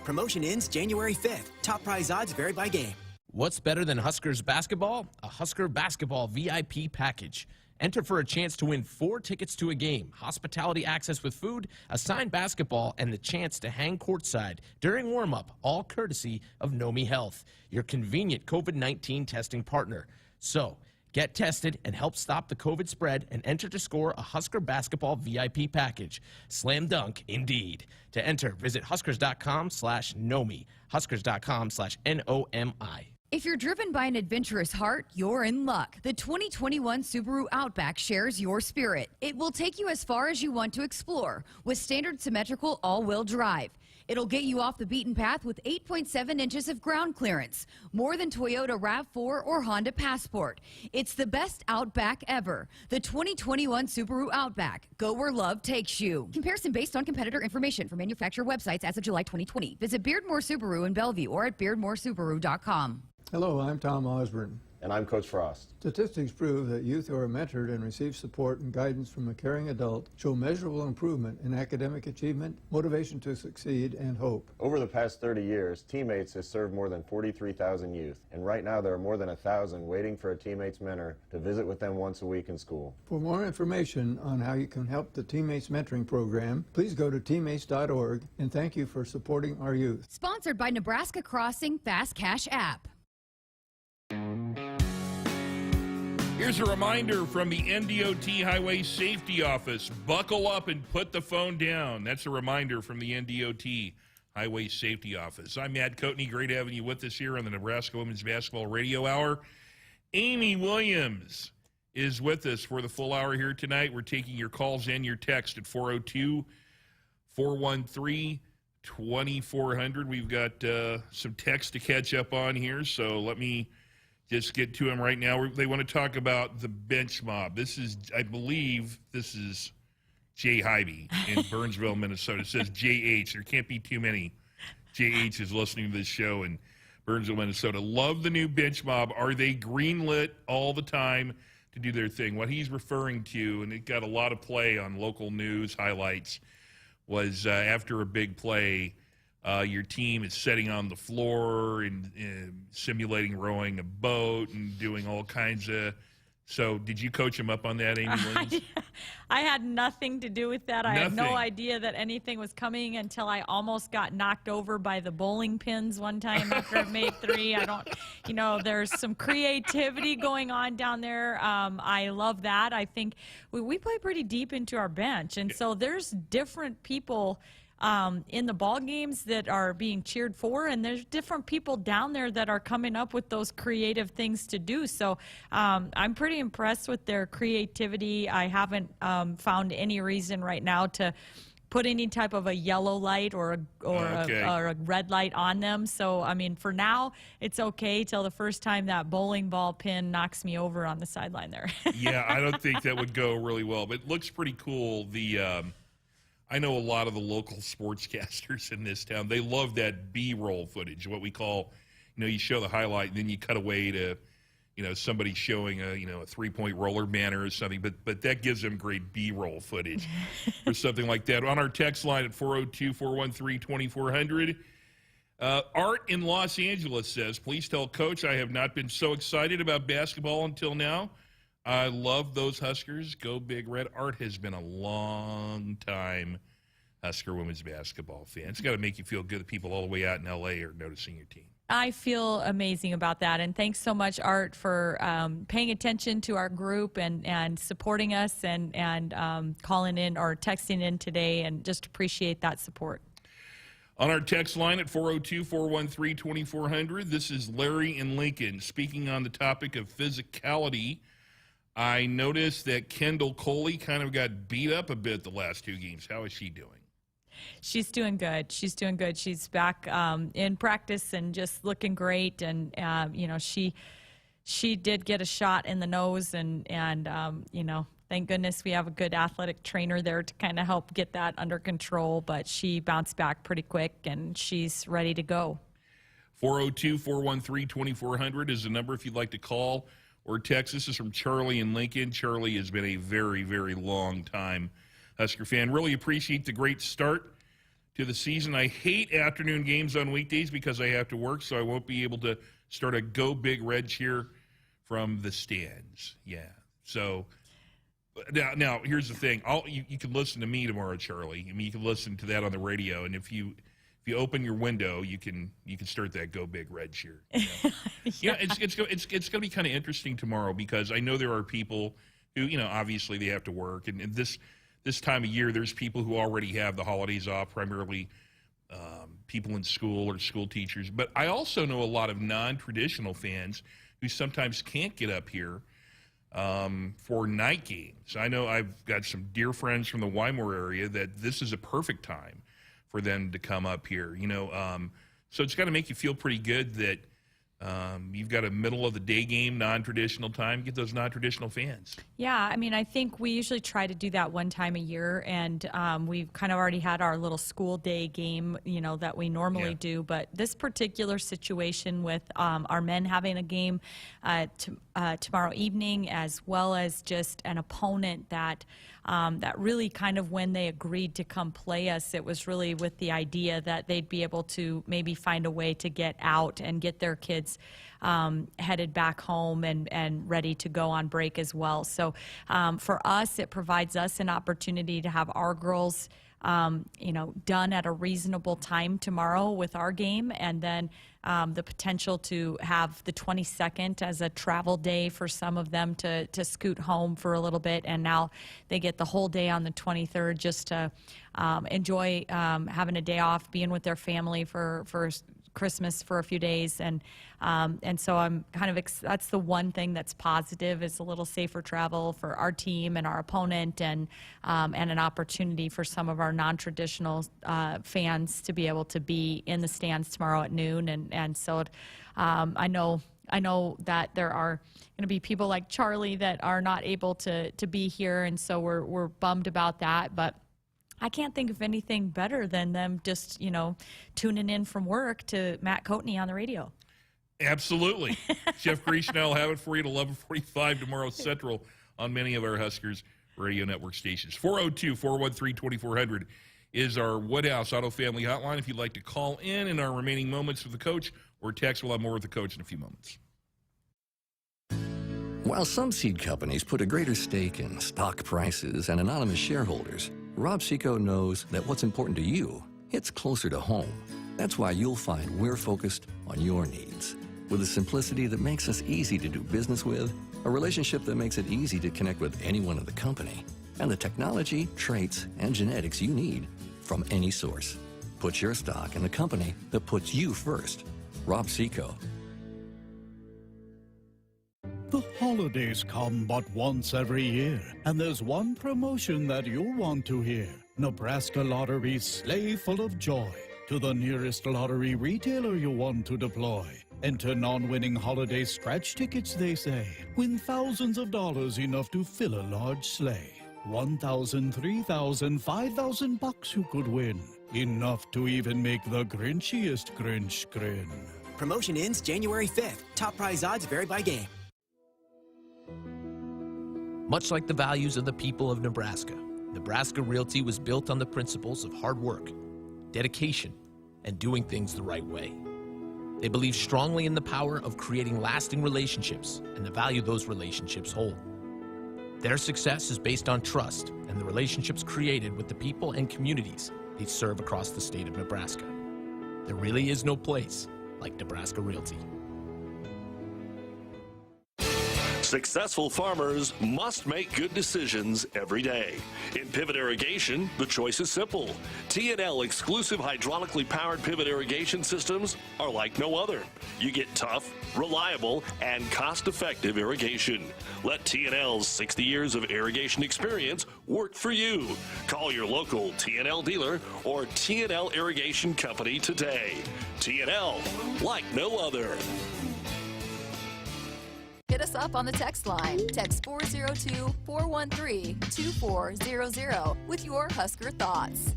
Promotion ends January 5th. Top prize odds vary by game. What's better than Huskers basketball? A Husker basketball VIP package. Enter for a chance to win 4 tickets to a game, hospitality access with food, a signed basketball, and the chance to hang courtside during warm-up, all courtesy of Nomi Health, your convenient COVID-19 testing partner. So, get tested and help stop the COVID spread and enter to score a Husker basketball VIP package. Slam dunk, indeed. To enter, visit huskers.com/Nomi, huskers.com/NOMI. If you're driven by an adventurous heart, you're in luck. The 2021 Subaru Outback shares your spirit. It will take you as far as you want to explore with standard symmetrical all-wheel drive. It'll get you off the beaten path with 8.7 inches of ground clearance, more than Toyota RAV4 or Honda Passport. It's the best Outback ever. The 2021 Subaru Outback. Go where love takes you. Comparison based on competitor information from manufacturer websites as of July 2020. Visit Beardmore Subaru in Bellevue or at beardmoresubaru.com. Hello, I'm Tom Osborne. And I'm Coach Frost. Statistics prove that youth who are mentored and receive support and guidance from a caring adult show measurable improvement in academic achievement, motivation to succeed, and hope. Over the past 30 years, Teammates has served more than 43,000 youth, and right now there are more than 1,000 waiting for a Teammates mentor to visit with them once a week in school. For more information on how you can help the Teammates Mentoring Program, please go to teammates.org, and thank you for supporting our youth. Sponsored by Nebraska Crossing Fast Cash app. Here's a reminder from the NDOT Highway Safety Office. Buckle up and put the phone down. That's a reminder from the NDOT Highway Safety Office. I'm Matt Coatney. Great having you with us here on the Nebraska Women's Basketball Radio Hour. Amy Williams is with us for the full hour here tonight. We're taking your calls and your text at 402-413-2400. We've got some text to catch up on here, so let me just get to them right now. They want to talk about the bench mob. I believe this is Jay Hybe in Burnsville, Minnesota. It says JH. There can't be too many JH is listening to this show in Burnsville, Minnesota. Love the new bench mob. Are they greenlit all the time to do their thing? What he's referring to, and it got a lot of play on local news highlights, was after a big play, your team is sitting on the floor and simulating rowing a boat and doing all kinds of. So did you coach him up on that, Amy Williams? I had nothing to do with that. I had no idea that anything was coming until I almost got knocked over by the bowling pins one time after I made 3. There's some creativity going on down there. I love that. I think we play pretty deep into our bench, and so there's different people in the ball games that are being cheered for, and there's different people down there that are coming up with those creative things to do. So I'm pretty impressed with their creativity. I haven't found any reason right now to put any type of a yellow light or a red light on them. So, I mean, for now, it's okay till the first time that bowling ball pin knocks me over on the sideline there. Yeah, I don't think that would go really well, but it looks pretty cool. I know a lot of the local sportscasters in this town. They love that B-roll footage, what we call, you show the highlight and then you cut away to, somebody showing a 3-point roller banner or something. But that gives them great B-roll footage or something like that. On our text line at 402-413-2400, Art in Los Angeles says, please tell Coach I have not been so excited about basketball until now. I love those Huskers. Go Big Red. Art has been a long time Husker women's basketball fan. It's got to make you feel good that people all the way out in L.A. are noticing your team. I feel amazing about that, and thanks so much, Art, for paying attention to our group and supporting us and calling in or texting in today, and just appreciate that support. On our text line at 402-413-2400, this is Larry in Lincoln. Speaking on the topic of physicality, I noticed that Kendall Coley kind of got beat up a bit the last 2 games. How is she doing? She's doing good. She's doing good. She's back in practice and just looking great. And she did get a shot in the nose, and thank goodness we have a good athletic trainer there to kind of help get that under control. But she bounced back pretty quick, and she's ready to go. 402-413-2400 is the number if you'd like to call or text. This is from Charlie in Lincoln. Charlie has been a very, very long time Husker fan. Really appreciate the great start to the season. I hate afternoon games on weekdays because I have to work, so I won't be able to start a Go Big Red cheer from the stands. Yeah. So now here's the thing. You can listen to me tomorrow, Charlie. I mean, you can listen to that on the radio, and if you open your window, you can start that Go Big Red cheer. It's going to be kind of interesting tomorrow because I know there are people who, obviously they have to work, and this time of year, there's people who already have the holidays off, primarily people in school or school teachers. But I also know a lot of non-traditional fans who sometimes can't get up here for night games. I know I've got some dear friends from the Wymore area that this is a perfect time for them to come up here. So it's got to make you feel pretty good that you've got a middle-of-the-day game, non-traditional time. Get those non-traditional fans. Yeah, I mean, I think we usually try to do that one time a year, and we've kind of already had our little school day game, that we normally do. But this particular situation with our men having a game tomorrow evening, as well as just an opponent that really kind of, when they agreed to come play us, it was really with the idea that they'd be able to maybe find a way to get out and get their kids headed back home and ready to go on break as well. So for us, it provides us an opportunity to have our girls done at a reasonable time tomorrow with our game, and then the potential to have the 22nd as a travel day for some of them to scoot home for a little bit, and now they get the whole day on the 23rd just to enjoy having a day off, being with their family for Christmas for a few days, and so I'm kind of that's the one thing that's positive, is a little safer travel for our team and our opponent, and an opportunity for some of our non-traditional fans to be able to be in the stands tomorrow at noon, and so I know that there are going to be people like Charlie that are not able to be here, and so we're bummed about that, but I can't think of anything better than them just, tuning in from work to Matt Coatney on the radio. Absolutely. Jeff Griesch will have it for you at 11:45 tomorrow Central on many of our Huskers radio network stations. 402-413-2400 is our Woodhouse Auto Family Hotline if you'd like to call in our remaining moments with the coach, or text. We'll have more with the coach in a few moments. While some seed companies put a greater stake in stock prices and anonymous shareholders, Rob Seco knows that what's important to you hits closer to home. That's why you'll find we're focused on your needs. With a simplicity that makes us easy to do business with, a relationship that makes it easy to connect with anyone in the company, and the technology, traits, and genetics you need from any source. Put your stock in the company that puts you first. Rob Seco. The holidays come but once every year, and there's one promotion that you'll want to hear. Nebraska Lottery's Sleigh Full of Joy. To the nearest lottery retailer you want to deploy. Enter non-winning holiday scratch tickets, they say. Win thousands of dollars, enough to fill a large sleigh. 1,000, 3,000, 5,000 bucks you could win. Enough to even make the grinchiest Grinch grin. Promotion ends January 5th. Top prize odds vary by game. Much like the values of the people of Nebraska, Nebraska Realty was built on the principles of hard work, dedication, and doing things the right way. They believe strongly in the power of creating lasting relationships and the value those relationships hold. Their success is based on trust and the relationships created with the people and communities they serve across the state of Nebraska. There really is no place like Nebraska Realty. Successful farmers must make good decisions every day. In pivot irrigation, the choice is simple. T&L exclusive hydraulically powered pivot irrigation systems are like no other. You get tough, reliable, and cost-effective irrigation. Let T&L's 60 years of irrigation experience work for you. Call your local T&L dealer or T&L Irrigation Company today. T&L, like no other. Hit us up on the text line. Text 402-413-2400 with your Husker thoughts.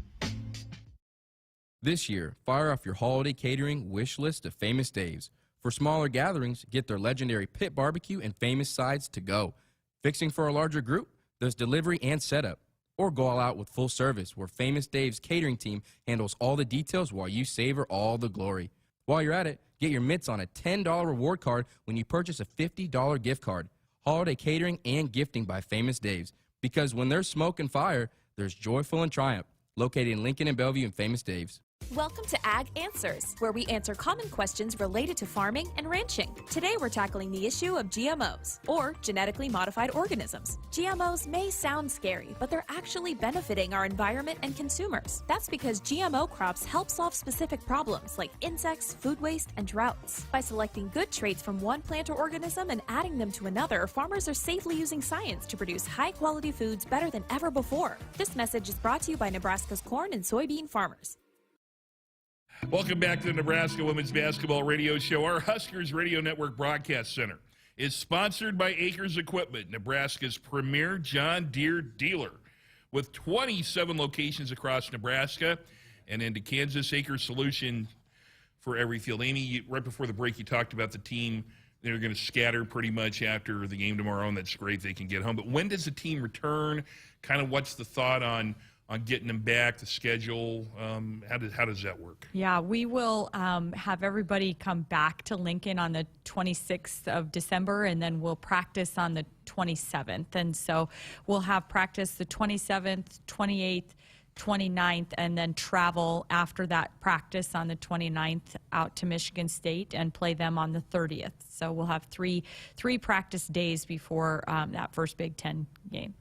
This year, fire off your holiday catering wish list of Famous Dave's. For smaller gatherings, get their legendary pit barbecue and famous sides to go. Fixing for a larger group? There's delivery and setup. Or go all out with full service, where Famous Dave's catering team handles all the details while you savor all the glory. While you're at it, get your mitts on a $10 reward card when you purchase a $50 gift card. Holiday catering and gifting by Famous Dave's. Because when there's smoke and fire, there's joyful and triumph. Located in Lincoln and Bellevue and Famous Dave's. Welcome to Ag Answers, where we answer common questions related to farming and ranching. Today we're tackling the issue of GMOs, or genetically modified organisms. GMOs may sound scary, but they're actually benefiting our environment and consumers. That's because GMO crops help solve specific problems like insects, food waste, and droughts. By selecting good traits from one plant or organism and adding them to another, farmers are safely using science to produce high-quality foods better than ever before. This message is brought to you by Nebraska's corn and soybean farmers. Welcome back to the Nebraska Women's Basketball Radio Show. Our Huskers Radio Network Broadcast Center is sponsored by Acres Equipment, Nebraska's premier John Deere dealer. With 27 locations across Nebraska and into Kansas, Acres solution for every field. Amy, right before the break, you talked about the team. They're going to scatter pretty much after the game tomorrow, and that's great. They can get home. But when does the team return? Kind of what's the thought on getting them back, the schedule? How does that work? Yeah, we will have everybody come back to Lincoln on the 26th of December, and then we'll practice on the 27th. And so we'll have practice the 27th, 28th, 29th, and then travel after that practice on the 29th out to Michigan State and play them on the 30th. So we'll have three practice days before that first Big Ten game.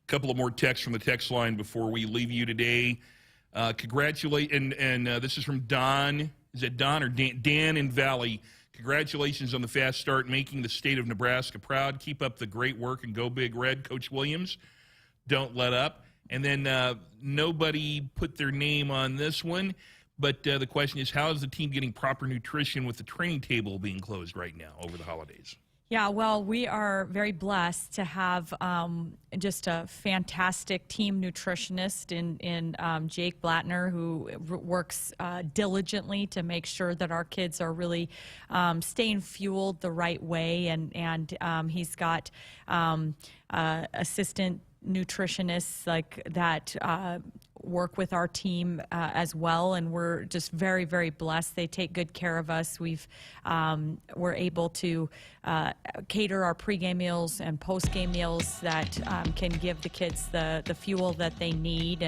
Couple of more texts from the text line before we leave you today. Congratulate, and this is from Don. Is it Don or Dan? Dan in Valley. Congratulations on the fast start, making the state of Nebraska proud. Keep up the great work and go Big Red, Coach Williams. Don't let up. And then nobody put their name on this one, but the question is, how is the team getting proper nutrition with the training table being closed right now over the holidays? Yeah, well, we are very blessed to have just a fantastic team nutritionist in Jake Blattner, who works diligently to make sure that our kids are really staying fueled the right way. And he's got assistant nutritionists like that work with our team as well, and we're just very, very blessed. They take good care of us. We're able to cater our pregame meals and postgame meals that can give the kids the fuel that they need,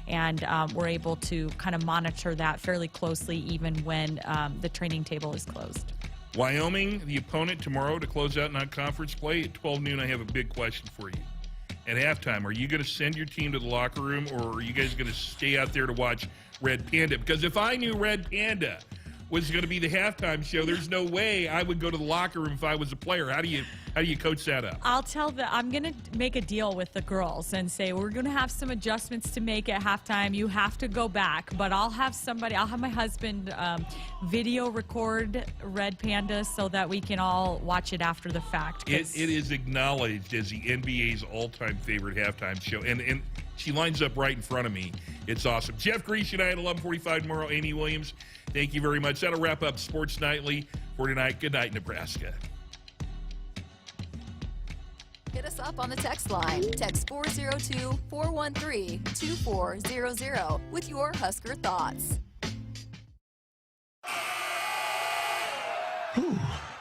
and we're able to kind of monitor that fairly closely even when the training table is closed. Wyoming, the opponent tomorrow to close out non-conference play at 12 noon. I have a big question for you. At halftime, are you going to send your team to the locker room, or are you guys going to stay out there to watch Red Panda? Because if I knew Red Panda was going to be the halftime show, there's no way I would go to the locker room if I was a player. How do you coach that up? I'm going to make a deal with the girls and say we're going to have some adjustments to make at halftime. You have to go back, but I'll have my husband video record Red Panda so that we can all watch it after the fact. It is acknowledged as the NBA's all-time favorite halftime show, and she lines up right in front of me. It's awesome. Jeff Grecian at 11:45 tomorrow. Amy Williams, thank you very much. That'll wrap up Sports Nightly for tonight. Good night, Nebraska. Hit us up on the text line. Text 402-413-2400 with your Husker thoughts. Whew.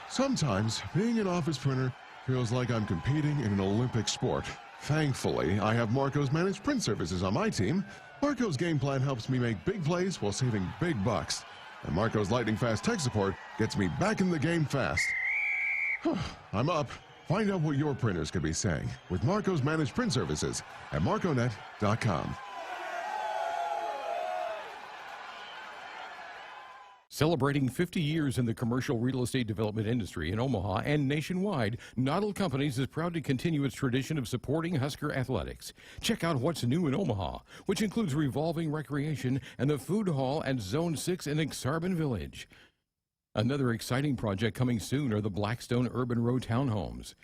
Sometimes being an office printer feels like I'm competing in an Olympic sport. Thankfully, I have Marco's Managed Print Services on my team. Marco's game plan helps me make big plays while saving big bucks. And Marco's lightning-fast tech support gets me back in the game fast. I'm up. Find out what your printers could be saying with Marco's managed print services at marconet.com. Celebrating 50 years in the commercial real estate development industry in Omaha and nationwide, Noddle Companies is proud to continue its tradition of supporting Husker athletics. Check out what's new in Omaha, which includes revolving recreation and the food hall at Zone 6 in Exarban Village. Another exciting project coming soon are the Blackstone Urban Row townhomes.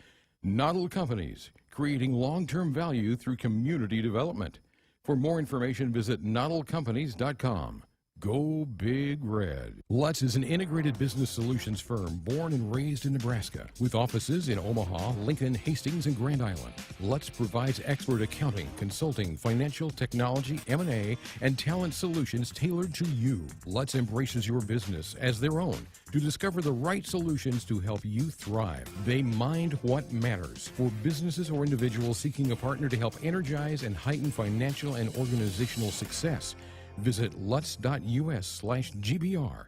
Noddle Companies, creating long-term value through community development. For more information, visit noddlecompanies.com. Go Big Red. Lutz is an integrated business solutions firm born and raised in Nebraska with offices in Omaha, Lincoln, Hastings, and Grand Island. Lutz provides expert accounting, consulting, financial, technology, M&A, and talent solutions tailored to you. Lutz embraces your business as their own to discover the right solutions to help you thrive. They mind what matters for businesses or individuals seeking a partner to help energize and heighten financial and organizational success. Visit lutz.us/GBR.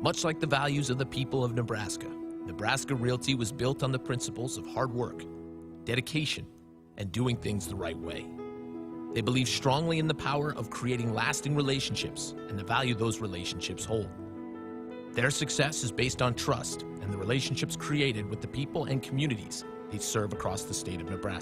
Much like the values of the people of Nebraska, Nebraska Realty was built on the principles of hard work, dedication, and doing things the right way. They believe strongly in the power of creating lasting relationships and the value those relationships hold. Their success is based on trust and the relationships created with the people and communities they serve across the state of Nebraska.